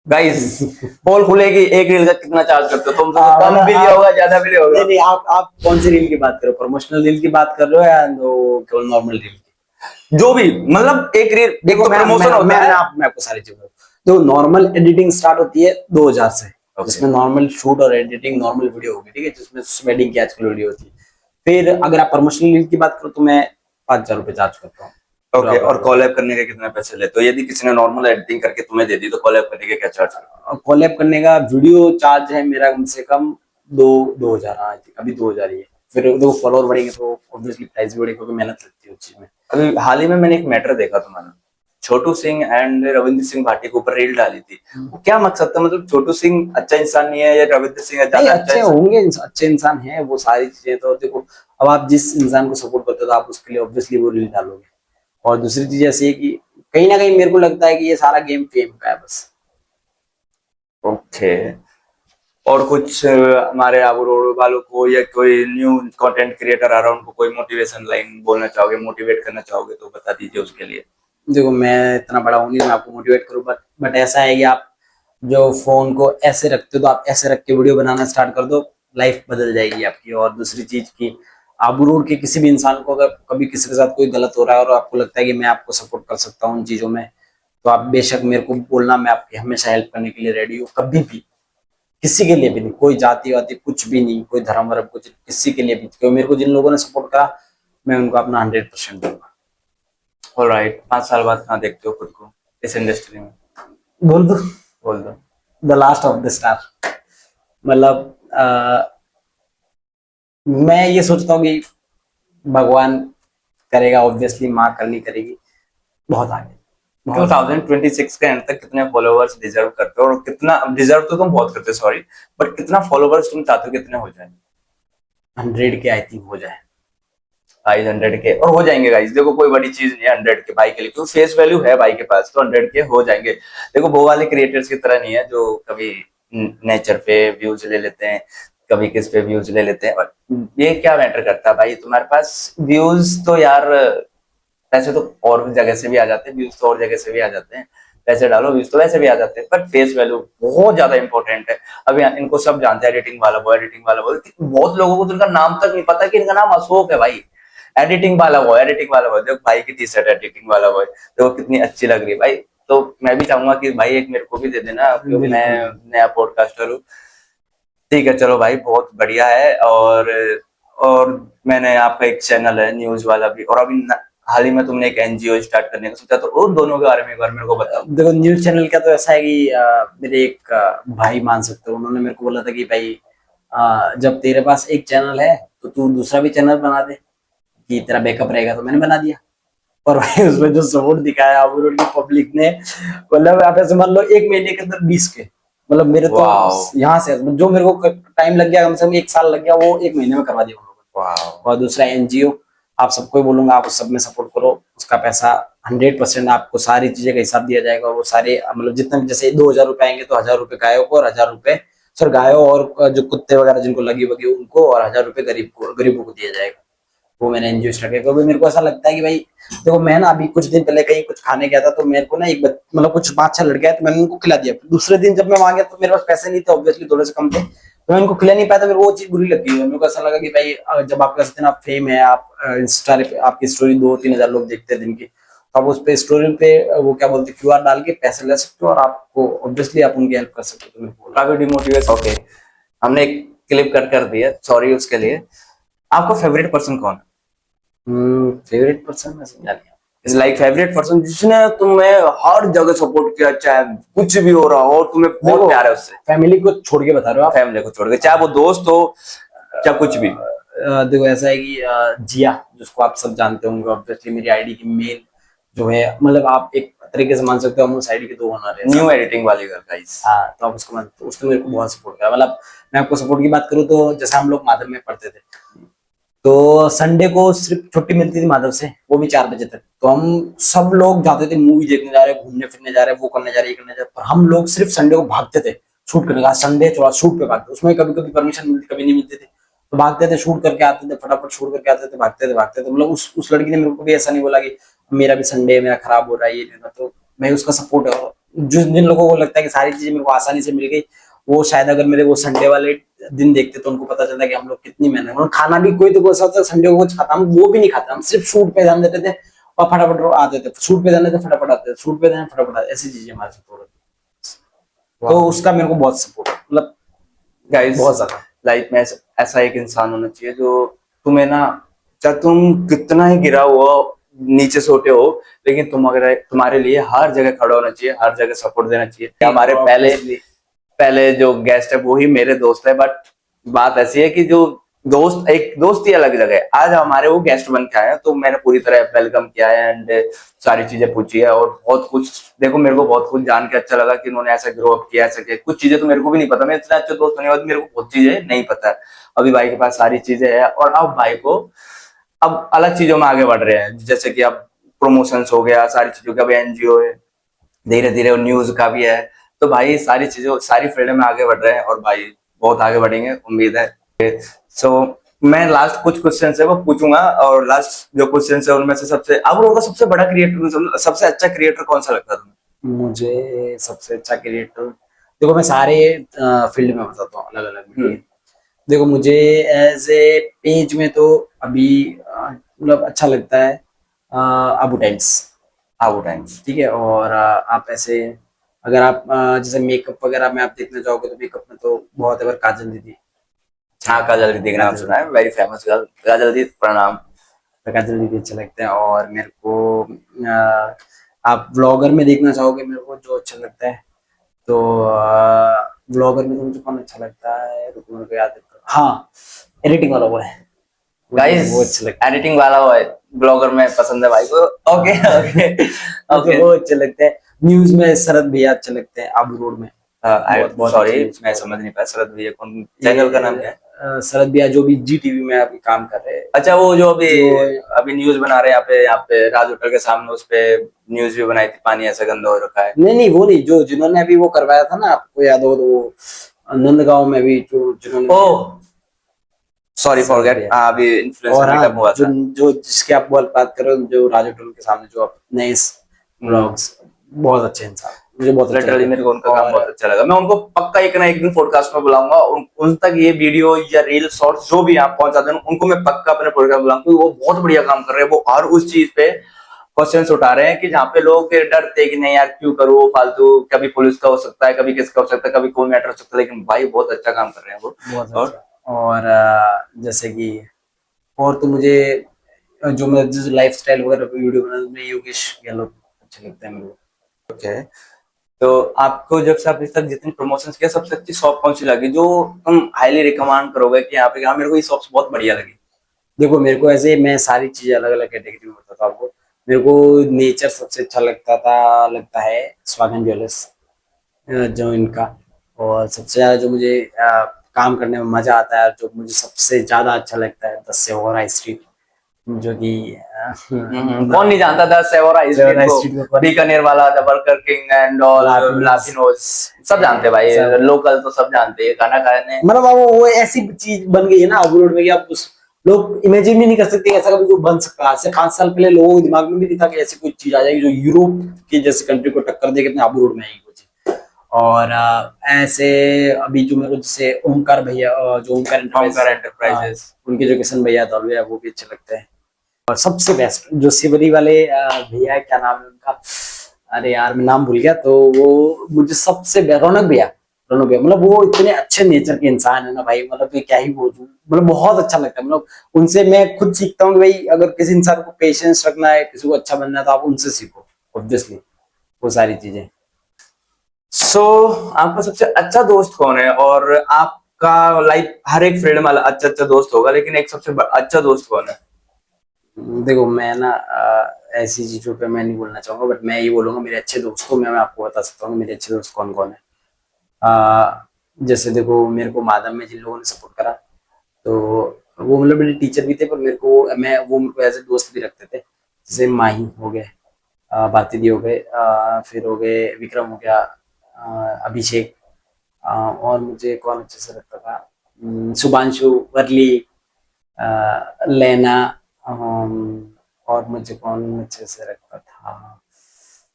गाइस? पोल खुलेगी, एक रील का कितना चार्ज करते हो तुम? तो हाँ, कम मतलब भी लिया होगा, ज्यादा भी लिया होगा। नहीं नहीं, आप कौन सी रील की बात कर रहे हो? प्रमोशनल रील की बात कर रहे हो या वो केवल नॉर्मल रील की? जो भी, मतलब एक रील, एक देखो तो प्रमोशन होता है। मैं आपको सारी चीजें तो नॉर्मल एडिटिंग स्टार्ट होती है 2000 से, Okay. जिसमें नॉर्मल शूट और एडिटिंग नॉर्मल वीडियो होगी, ठीक है, जिसमें वेडिंग की आजकल वीडियो होती है। फिर अगर आप प्रमोशनल रील की बात करो तो मैं 5000 रुपये चार्ज करता हूँ। ओके, और कॉलैब करने के कितने पैसे लेते हो? यदि किसी ने नॉर्मल एडिटिंग करके तुम्हें दे दी तो कॉलैब करने के क्या चार्ज करते हो? कॉलैब करने का वीडियो चार्ज है मेरा कम से कम 2000, हाँ अभी 2000 ही है। फिर देखो फॉलोअर बढ़ेंगे तो ऑब्वियसली प्राइस भी बढ़ेगी, क्योंकि मेहनत लगती है उस चीज में। अभी हाल ही में मैंने एक मैटर देखा तुम्हारा, छोटू सिंह एंड रविंद्र सिंह भाटी के ऊपर रील डाली थी। वो क्या मकसद था? मतलब छोटू सिंह अच्छा इंसान नहीं है या रविंद्र सिंह नहीं, ज्यादा अच्छा अच्छे इंसान? होंगे, अच्छे इंसान हैं वो, सारी चीजें तो देखो, अब आप जिस इंसान को सपोर्ट करते हो तो आप उसके लिए ऑब्वियसली वो रील डालोगे। और दूसरी चीज ऐसी है कि कहीं ना कहीं मेरे को लगता है कि ये सारा गेम फेम का है बस। ओके, और कुछ हमारे आबू रोड वालों को या कोई न्यू कंटेंट क्रिएटर आ रहा है उनको कोई मोटिवेशन लाइन बोलना चाहोगे, मोटिवेट करना चाहोगे तो बता दीजिए उसके लिए। देखो मैं इतना बड़ा हूँ नहीं मैं आपको मोटिवेट करूँ, बट ऐसा है कि आप जो फोन को ऐसे रखते हो तो आप ऐसे रख के वीडियो बनाना स्टार्ट कर दो, लाइफ बदल जाएगी आपकी। और दूसरी चीज की आबू रोड के किसी भी इंसान को अगर कभी किसी के साथ कोई गलत हो रहा है और आपको लगता है कि मैं आपको सपोर्ट कर सकता हूँ उन चीजों में, तो आप बेशक मेरे को बोलना, मैं आपकी हमेशा हेल्प करने के लिए रेडी हूँ, कभी भी, किसी के लिए भी नहीं, कोई जाति वाति कुछ भी नहीं, कोई धर्म वर्म कुछ, किसी के लिए भी, क्योंकि मेरे को जिन लोगों ने सपोर्ट करा मैं उनको अपना 100% दूंगा। ऑलराइट, 5 साल बाद कहाँ देखते हो खुद को इस इंडस्ट्री में? बोल दो, बोल दो। The last of the star. मतलब मैं ये सोचता हूँ कि भगवान करेगा, ऑब्वियसली माँ करनी करेगी, बहुत आगे, बहुत 2026 के एंड तक कितने फॉलोवर्स डिजर्व करते हो, और कितना डिजर्व तो तुम बहुत करते हो, सॉरी, बट कितना फॉलोवर्स तुम चाहते हो कितने हो जाए? 100 के आई थिंक हो जाए। गाइस 100 के और हो जाएंगे गाइस, देखो कोई बड़ी चीज नहीं है 100 के भाई के लिए, क्योंकि फेस वैल्यू है भाई के पास, तो 100 के हो जाएंगे। देखो वो वाले क्रिएटर्स की तरह नहीं है जो कभी नेचर पे व्यूज ले लेते हैं, कभी किस पे व्यूज ले लेते हैं, और ये क्या मैटर करता है भाई, तुम्हारे पास व्यूज तो यार, पैसे तो और जगह से भी आ जाते हैं, व्यूज तो और जगह से भी आ जाते हैं, पैसे डालो व्यूज तो वैसे भी आ जाते हैं, बट फेस वैल्यू बहुत ज्यादा इंपॉर्टेंट है। अभी इनको सब जानते हैं, एडिटिंग वाला बॉय, एडिटिंग वाला बॉय, बहुत लोगों को तो इनका नाम तक नहीं पता कि इनका नाम अशोक है भाई। एडिटिंग वाला बॉय, एडिटिंग वाला बॉय, देखो भाई की टी शर्ट एडिटिंग वाला बॉय, देखो कितनी अच्छी लग रही है भाई। तो मैं भी चाहूंगा कि भाई एक मेरे को भी दे देना, क्योंकि मैं नया पॉडकास्टर हूँ। ठीक है, चलो भाई, बहुत बढ़िया है। और मैंने आपका एक चैनल है न्यूज वाला भी, और अभी हाल ही में तुमने एक एनजीओ स्टार्ट करने का सोचा, तो उन दोनों के बारे में एक बार मेरे को बताओ। देखो न्यूज चैनल का तो ऐसा है कि मेरे एक भाई मान सकते हो, उन्होंने मेरे को बोला था कि भाई जब तेरे पास एक चैनल है तो तू दूसरा भी चैनल बना दे कि तेरा बैकअप रहेगा, तो मैंने बना दिया। और भाई उसमें जो सपोर्ट दिखाया आबू रोड की पब्लिक ने, मतलब आप ऐसे मान लो 1 महीने के अंदर 20 के, मतलब मेरे तो यहाँ से जो मेरे को टाइम लग गया कम से कम 1 साल लग गया, वो 1 महीने में करवा दिया उन लोगों ने। और दूसरा एनजीओ, आप सबको ही बोलूंगा आप उस सब में सपोर्ट करो, उसका पैसा 100% आपको सारी चीजें का हिसाब दिया जाएगा, और वो सारे मतलब जितना जैसे 2000 रुपए आएंगे तो 1000 रुपए गायों को, और 1000 रुपए सर गायों और जो कुत्ते वगैरह जिनको लगी वगी उनको, और 1000 रुपए गरीबों को दिया जाएगा। वो मैंने एनजीओ स्टार्ट किया, क्योंकि मेरे को ऐसा लगता है कि भाई देखो मैं ना अभी कुछ दिन पहले कहीं कुछ खाने गया था, तो मेरे को ना एक मतलब कुछ 5-6 लड़के आए तो मैंने उनको खिला दिया। दूसरे दिन जब मैं वहां गया तो मेरे पास पैसे नहीं थे, ऑब्वियसली थोड़े से कम थे, तो मैं उनको खिला नहीं पाया था। मेरे को वो चीज बुरी लगी है, मेरे को ऐसा लगा कि भाई जब आपके पास इतना फेम है, आप इंस्टा पे आपकी स्टोरी 2-3 हजार लोग देखते हैं दिन की, तो आप उस पे स्टोरी पे वो क्या बोलते हैं क्यूआर डाल के पैसे ले सकते हो, और आपको ऑब्वियसली आप उनकी हेल्प कर सकते हो। तो मेरे को काफी डिमोटिवेशन। ओके, हमने एक क्लिप कट कर दी है, सॉरी उसके लिए। आपका फेवरेट पर्सन कौन है? फेवरेट पर्सन मैं समझा नहीं। इज लाइक फेवरेट पर्सन जिसने तुम्हें हर जगह सपोर्ट किया, चाहे कुछ भी हो रहा हो, और तुम्हें बहुत प्यार है उससे? फैमिली को छोड़ के बता रहे हो आप? फैमिली को छोड़ के, चाहे वो दोस्त हो चाहे कुछ भी। देखो ऐसा है कि जिया, जिसको आप सब जानते होंगे, ऑब्वियसली मेरी आईडी की मेन जो है, मतलब आप एक तरीके से मान सकते हो हम उस आईडी के 2 ओनर है। न्यू एडिटिंग वाली गर्ल गाइस। हाँ, तो आप उसको मानते हो, उसने मेरे को बहुत सपोर्ट किया। मतलब मैं आपको सपोर्ट की बात करूँ तो जैसे हम लोग माधव में पढ़ते थे, तो संडे को सिर्फ छुट्टी मिलती थी माधव से, वो भी 4 बजे तक, तो हम सब लोग जाते थे मूवी देखने जा रहे, घूमने फिरने जा रहे, वो करने जा रहे, ये करने जा रहे, पर हम लोग सिर्फ संडे को भागते थे शूट करने का, संडे चलो शूट पे भागते, उसमें कभी कभी परमिशन मिलती कभी नहीं मिलती थी, तो भागते थे, शूट करके आते थे, फटाफट शूट करके आते थे, भागते थे। मतलब उस लड़की ने मेरे को भी ऐसा नहीं बोला कि मेरा भी संडे मेरा खराब हो रहा है ये नहीं, तो मैं उसका सपोर्ट है। जिन लोगों को लगता है कि सारी चीजें मेरे को आसानी से मिल गई, वो शायद अगर मेरे वो संडे वाले दिन देखते तो उनको पता चलता कि हम लोग कितनी मेहनत, मतलब खाना भी कोई तो ऐसा होता है संडे को कुछ खाता, हम वो भी नहीं खाता, हम सिर्फ शूट पे ध्यान देते थे और फटाफट आते थे, शूट पे ध्यान देते फटाफट आते थे, शूट पे ध्यान फटाफट आते, ऐसी चीजें हमारे साथ हो रही थी। तो उसका मेरे को बहुत सपोर्ट है, मतलब गाइस बहुत ज्यादा। लाइफ में ऐसा एक इंसान होना चाहिए जो तुम्हें ना, चाहे तुम कितना ही गिरा हुआ नीचे सोते हो, लेकिन तुम अगर तुम्हारे लिए हर जगह खड़ा होना चाहिए, हर जगह सपोर्ट देना चाहिए। हमारे पहले पहले जो गेस्ट है वो ही मेरे दोस्त है, बट बात ऐसी है कि जो दोस्त, एक दोस्त ही अलग जगह है। आज हमारे वो गेस्ट बन के आए हैं, तो मैंने पूरी तरह वेलकम किया है एंड सारी चीजें पूछी है और बहुत कुछ, देखो मेरे को बहुत कुछ जान के अच्छा लगा कि उन्होंने ऐसा ग्रो अप किया, ऐसा किया। कुछ चीजें तो मेरे को भी नहीं पता, मैं इतना अच्छा दोस्त होने के बाद मेरे को बहुत चीजें नहीं पता है। अभी भाई के पास सारी चीजें है और अब भाई को अब अलग चीजों में आगे बढ़ रहे हैं, जैसे कि अब प्रमोशंस हो गया, सारी चीजों का भी एनजीओ है, धीरे धीरे न्यूज का भी है। तो भाई सारी चीजों, सारी फील्ड में आगे बढ़ रहे हैं और भाई बहुत आगे बढ़ेंगे, उम्मीद है। सो मैं लास्ट कुछ क्वेश्चन है वो पूछूंगा, और लास्ट जो क्वेश्चन है उनमें से सबसे, आप लोगों का सबसे बड़ा क्रिएटर, सबसे अच्छा क्रिएटर कौन सा लगता है तुम्हें? मुझे सबसे अच्छा क्रिएटर, देखो मैं सारे फील्ड में बताता हूँ अलग अलग। देखो मुझे एज ए पेज में तो अभी मतलब अच्छा लगता है अबू टाइम्स। हाँ वो टाइम्स। ठीक है, और आप ऐसे अगर आप जैसे मेकअप वगैरह में आप देखना चाहोगे तो मेकअप में तो बहुत है, पर काजल दीदी, हाँ काजल दीदी का नाम सुना है, वेरी फेमस गर्ल, काजल दीदी प्रणाम। काजल दीदी अच्छे लगते हैं। और मेरे को आप व्लॉगर में देखना चाहोगे मेरे को जो अच्छा लगता है, तो व्लॉगर में तो मुझे कौन अच्छा लगता है, रुको मेरे को याद है, हाँ एडिटिंग वाला वो है, गाइस वो अच्छा लगता है, एडिटिंग वाला वो है, ब्लॉगर में पसंद है भाई को। ओके ओके मुझे ओके। वो अच्छे लगते हैं। न्यूज में शरद भैया अच्छे लगते हैं, आबू रोड में बहुत सॉरी अच्छे news मैं cover समझ नहीं पाया, शरद भैया कौन, ये, चैनल का नाम क्या है? शरद भैया जो भी जी टीवी में अभी काम कर रहे हैं, अच्छा वो जो अभी जो अभी न्यूज बना रहे हैं यहाँ पे राज होटल के सामने, उस पे न्यूज भी बनाई थी, पानी ऐसा गंदा हो रखा है। नहीं नहीं वो नहीं, जो जिन्होंने अभी वो करवाया था ना, आपको याद हो तो वो नंदगांव में भी जो जिन्होंने, ओह सॉरी शरद फॉरगेट, भैया। अभी इन्फ्लुएंसर और हाँ मीटअप हुआ जो था। जो जिसके आप बात कर रहे हो, जो राज होटल के सामने जो नए ब्लॉग्स, बहुत अच्छे इंसान, मुझे बहुत अच्छा लिटरली लगता मेरे को उनका है। काम बहुत और अच्छा लगा, मैं उनको पक्का एक ना एक दिन पॉडकास्ट में बुलाऊंगा, उन तक ये वीडियो या रील शॉर्ट्स जो भी आप पहुंचा दें उनको मैं पक्का अपने पॉडकास्ट में बुलाऊंगा, क्योंकि वो बहुत बढ़िया काम कर रहे हैं। वो और उस चीज पे क्वेश्चंस उठा रहे हैं कि जहाँ पे लोग डरते कि नहीं यार क्यों करो फालतू, कभी पुलिस का हो सकता है, कभी किसका हो सकता है, कभी कोई मैटर हो सकता है, लेकिन भाई बहुत अच्छा काम कर रहे हैं वो। बहुत और अच्छा। और जैसे कि और तो मुझे जो मैं जिस लाइफ स्टाइल वगैरह पे वीडियो बना उसमें योगेश गहलोत अच्छे लगते हैं मेरे को। ओके, तो आपको जब से आप इस तक जितनी प्रमोशंस किया, सबसे अच्छी शॉप कौन सी लगी जो तुम हाईली रिकमेंड करोगे कि यहाँ पे, हाँ मेरे को ये शॉप्स बहुत बढ़िया लगी? देखो मेरे को ऐसे, मैं सारी चीजें अलग अलग कैटेगरी में बताता हूँ आपको। मेरे को नेचर सबसे अच्छा लगता है स्वागन ज्वेलर्स, जो इनका। और सबसे ज्यादा जो मुझे काम करने में मजा आता है, जो मुझे सबसे ज्यादा अच्छा लगता है, द सेवोरा हाई स्ट्रीट, जो कि कौन नहीं जानता था सेवोरा सेवोरा हाई को, स्ट्रीट को बीकानेर वाला, the burger king and all, La Pino'z, La Pino'z, सब जानते हैं भाई, सब। लोकल तो सब जानते हैं, खाना खाने। मतलब वो ऐसी चीज बन गई है ना अबू रोड में कि आप उस लोग इमेजिन भी नहीं कर सकते कि ऐसा कभी कोई बन सकता है। आज से 5 साल पहले लोगों के दिमाग में भी नहीं था कि ऐसी कोई चीज आ जाएगी जो यूरोप की जैसे कंट्री को टक्कर देगी, अपने अबू रोड में आएगी वो चीज। और ऐसे अभी जो मेरे को जैसे ओमकार भैया, जो ओमकार होमकर एंटरप्राइजेस, एंटरप्राइजेस। उनके जो किशन भैया दौलवे है वो भी अच्छे लगते हैं। और सबसे बेस्ट जो सिवरी वाले भैया है, क्या नाम है उनका, अरे यार मैं नाम भूल गया, तो वो मुझे सबसे रौनक भैया, रौनक भैया, मतलब वो इतने अच्छे नेचर के इंसान है ना भाई, मतलब ये क्या ही बोलूं, मतलब बहुत अच्छा लगता है। मतलब उनसे मैं खुद सीखता हूँ कि भाई अगर किसी इंसान को पेशेंस रखना है, किसी को अच्छा बनना है, तो आप उनसे सीखो ऑब्वियसली वो सारी चीजें। सो आपका सबसे अच्छा दोस्त कौन है? और आपका लाइक हर एक फील्ड में अच्छा अच्छा दोस्त होगा, लेकिन एक सबसे अच्छा दोस्त कौन है? देखो मैं ना ऐसी चीजों पे मैं नहीं बोलना चाहूंगा, बट मैं ये बोलूंगा मेरे अच्छे दोस्तों में मैं आपको बता सकता हूँ मेरे अच्छे दोस्त कौन कौन है। जैसे देखो मेरे को माधव में जिन लोगों ने सपोर्ट करा, तो वो मतलब मेरे टीचर भी थे, पर मेरे को वो मेरे को एज ए दोस्त भी रखते थे। जैसे माही हो गए, भारती दी हो गए, फिर हो गए विक्रम हो गया, अभिषेक, और मुझे कौन अच्छे से लगता था, शुभांशु, वर्ली, लेना, और मुझे कौन अच्छे से लगता था,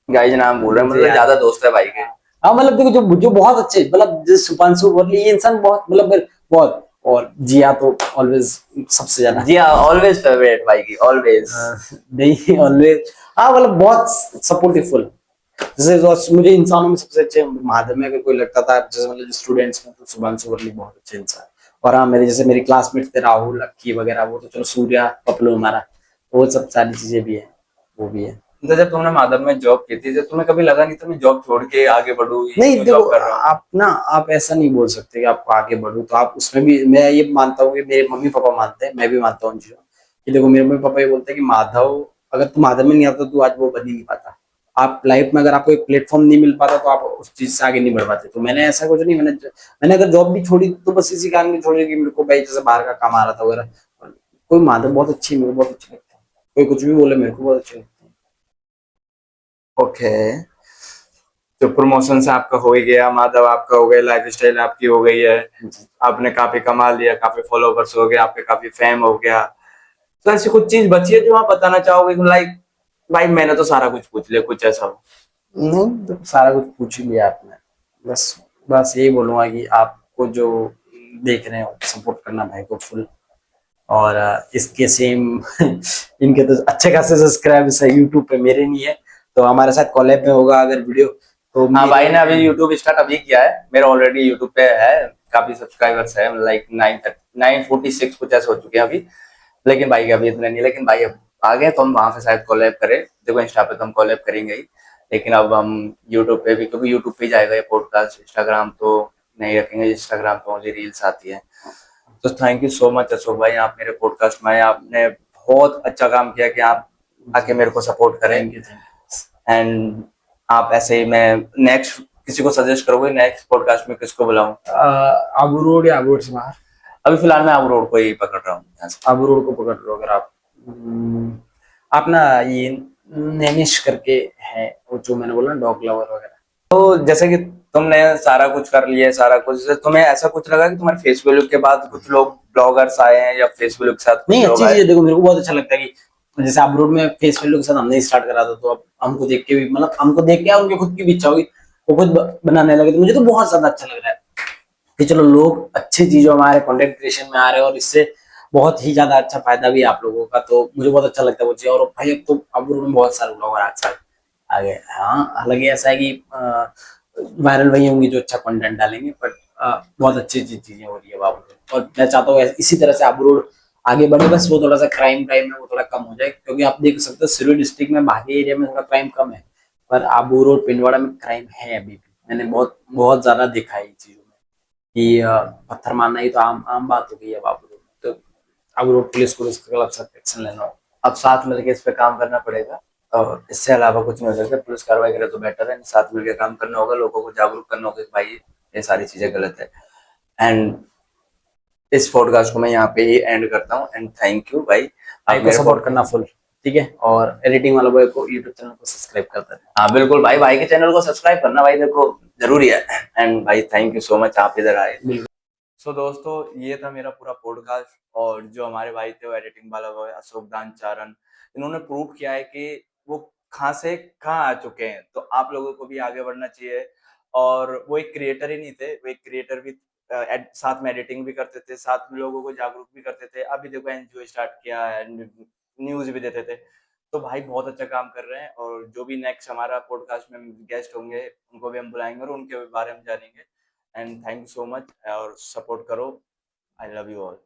गाइस नाम बोल रहे हैं, मुझे मतलब याद ज्यादा दोस्त है भाई के। हाँ मतलब देखो जो बहुत अच्छे, मतलब जैसे शुभांशु, वर्ली, ये इंसान बहुत मतलब बहुत, और जिया तो ऑलवेज सबसे ज्यादा। जी हाँ, ऑलवेज फेवरेट भाई की, ऑलवेज। नहीं ऑलवेज, हाँ मतलब बहुत सपोर्टिवफुल। जैसे मुझे इंसानों में सबसे अच्छे माधव में अगर कोई लगता था, जैसे मतलब स्टूडेंट्स में, तो शुभांशु वर्ली बहुत अच्छे इंसान। और हाँ मेरे जैसे मेरे क्लासमेट्स थे राहुल, अक्की वगैरह, वो तो चलो, सूर्या, पपलू हमारा, वो सब सारी चीजें भी है, वो भी है। तो जब तुमने माधव में जॉब की थी, जब तुम्हें कभी लगा नहीं था मैं जॉब छोड़ के आगे बढ़ूं, ये नहीं क्यों देखो, जॉब कर रहा हूँ? आप ना, आप ऐसा नहीं बोल सकते कि आपको आगे बढ़ो, तो आप उसमें भी, मैं ये मानता हूँ कि मेरे मम्मी पापा मानते हैं, मैं भी मानता हूँ उन चीजों कि देखो, मेरे मम्मी पापा ये बोलते हैं कि माधव, अगर तू माधव में नहीं आता तो आज वो बन ही नहीं पाता। आप लाइफ में अगर आपको एक प्लेटफॉर्म नहीं मिल पाता तो आप उस चीज से आगे नहीं बढ़ पाते। तो मैंने ऐसा कुछ नहीं, मैंने अगर जॉब भी छोड़ी तो बस इसी कारण की छोड़ी कि मेरे को भाई जैसे बाहर का काम आ रहा था वगैरह। कोई माधव बहुत अच्छी, मेरे को बहुत अच्छी लगती है, कोई कुछ भी बोले मेरे को बहुत अच्छी लगती है। ओके। तो प्रमोशन से आपका हो ही गया, माधव आपका हो गया, लाइफ स्टाइल आपकी हो गई है, आपने काफी कमा लिया, काफी फॉलोवर्स हो गए आपके, काफी फेम हो गया। तो ऐसी कुछ चीज बची है जो आप बताना चाहोगे, लाइक भाई मैंने तो सारा कुछ पूछ लिया, कुछ ऐसा हो? नहीं तो सारा कुछ पूछ ही लिया आपने। बस बस यही बोलूंगा कि आपको जो देख रहे हो सपोर्ट करना भाई को फुल। और इसके सेम इनके तो अच्छे खासे सब्सक्राइबर्स है यूट्यूब पे, मेरे नहीं है। तो हमारे साथ कॉलेब में होगा अगर वीडियो, तो हाँ मेरे, भाई ने अभी यूट्यूब स्टार्ट अभी किया है, मेरा ऑलरेडी यूट्यूब पे है, काफी सब्सक्राइबर्स है, लाइक 946 कुछ ऐसे हो चुके हैं अभी। लेकिन भाई अभी इतने नहीं, लेकिन भाई अब आ गए तो हम वहां पे शायद कोलैब करें। देखो इंस्टा पे तो हम कोलैब करेंगे ही, लेकिन अब हम यूट्यूब पे भी, क्योंकि यूट्यूब पे ही जाएगा ये पॉडकास्ट, इंस्टाग्राम तो नहीं रखेंगे, इंस्टाग्राम पे ओनली रील्स आती है। तो thank you so much Ashok भाई, आप मेरे पॉडकास्ट में आए, आपने बहुत अच्छा काम किया कि आप आके मेरे को सपोर्ट करें। Thank you. एंड आप ऐसे ही, मैं नेक्स्ट किसी को सजेस्ट करोगे नेक्स्ट पॉडकास्ट में किसको बुलाऊं? आबू रोड या आबू रोड से बाहर? अभी फिलहाल मैं अब रोड को ही पकड़ रहा हूँ यहाँ से। आबू रोड को पकड़ लो अगर आप। आप ना ये नैनिश करके है, वो जो मैंने बोला डॉग लवर वगैरह। तो जैसे कि तुमने सारा कुछ कर लिया है, सारा कुछ, जैसे तुम्हें ऐसा कुछ लगा कि तुम्हारे फेस वैल्यू के बाद कुछ लोग ब्लॉगर्स आए हैं, या फेस वैल्यू के साथ कुछ नहीं लोग अच्छी चीज आए? है, देखो मेरे को बहुत अच्छा लगता है कि जैसे आप रोड में फेस वैल्यू के साथ हमने स्टार्ट करा था, तो अब हमको देख के भी, मतलब हमको देख के उनके खुद की भी इच्छा होगी, वो खुद बनाने लगे। तो मुझे तो बहुत ज्यादा अच्छा लग रहा है कि चलो लोग अच्छी चीजों में आ रहे, कंटेंट क्रिएशन में आ रहे हैं, और इससे बहुत ही ज्यादा अच्छा फायदा भी है आप लोगों का। तो मुझे बहुत अच्छा लगता है वो चीज। और भाई अब तो अब रोड में बहुत सारे ब्लॉगर आज आ गए। हाँ हालांकि ऐसा है कि वायरल वही होंगे जो अच्छा कंटेंट डालेंगे, बट बहुत अच्छी चीजें हो रही है बाबू। और मैं चाहता हूँ इसी तरह से आबू रोड आगे बढ़े, बस वो थोड़ा सा क्राइम टाइम में वो थोड़ा कम हो जाए, क्योंकि आप देख सकते हो सिरोही डिस्ट्रिक्ट में बाकी एरिया में थोड़ा क्राइम कम है, पर आबू रोड पिंडवाड़ा में क्राइम है अभी भी। मैंने बहुत बहुत ज्यादा देखा है इन चीजों में कि पत्थर मारना ही तो आम आम बात हो गई है आबू रोड में। तो आबू रोड पुलिस को इसके खिलाफ सख्त एक्शन लेना होगा। अब साथ मिलकर इस पे काम करना पड़ेगा, और इससे अलावा कुछ नहीं हो सकता। पुलिस कार्रवाई करे तो बेटर है, साथ मिलकर काम करना होगा, लोगों को जागरूक करना होगा कि भाई ये सारी चीजें गलत है। एंड इस पॉडकास्ट को मैं यहाँ पे ही एंड करता हूँ, एंड थैंक यू भाई, भाई आप को मेरे सपोर्ट करना फुल, ठीक है। और एडिटिंग वाला बॉय को यूट्यूब चैनल को सब्सक्राइब करता है। हाँ बिल्कुल भाई, भाई के चैनल को सब्सक्राइब करना भाई, देखो जरूरी है। एंड भाई थैंक यू सो मच, आप इधर आए। सो दोस्तों, ये था मेरा पूरा पॉडकास्ट, और जो हमारे भाई थे वो एडिटिंग वाला वो अशोक दान चारण, इन्होंने प्रूव किया है कि वो कहाँ से कहाँ आ चुके हैं। तो आप लोगों को भी आगे बढ़ना चाहिए। और वो एक क्रिएटर ही नहीं थे, वो एक क्रिएटर भी, साथ में एडिटिंग भी करते थे, साथ में लोगों को जागरूक भी करते थे। अभी देखो एनजीओ स्टार्ट किया है, न्यूज भी देते थे। तो भाई बहुत अच्छा काम कर रहे हैं, और जो भी नेक्स्ट हमारा पॉडकास्ट में गेस्ट होंगे उनको भी हम बुलाएंगे और उनके बारे में जानेंगे। And thank you so much, और सपोर्ट करो। I love you all.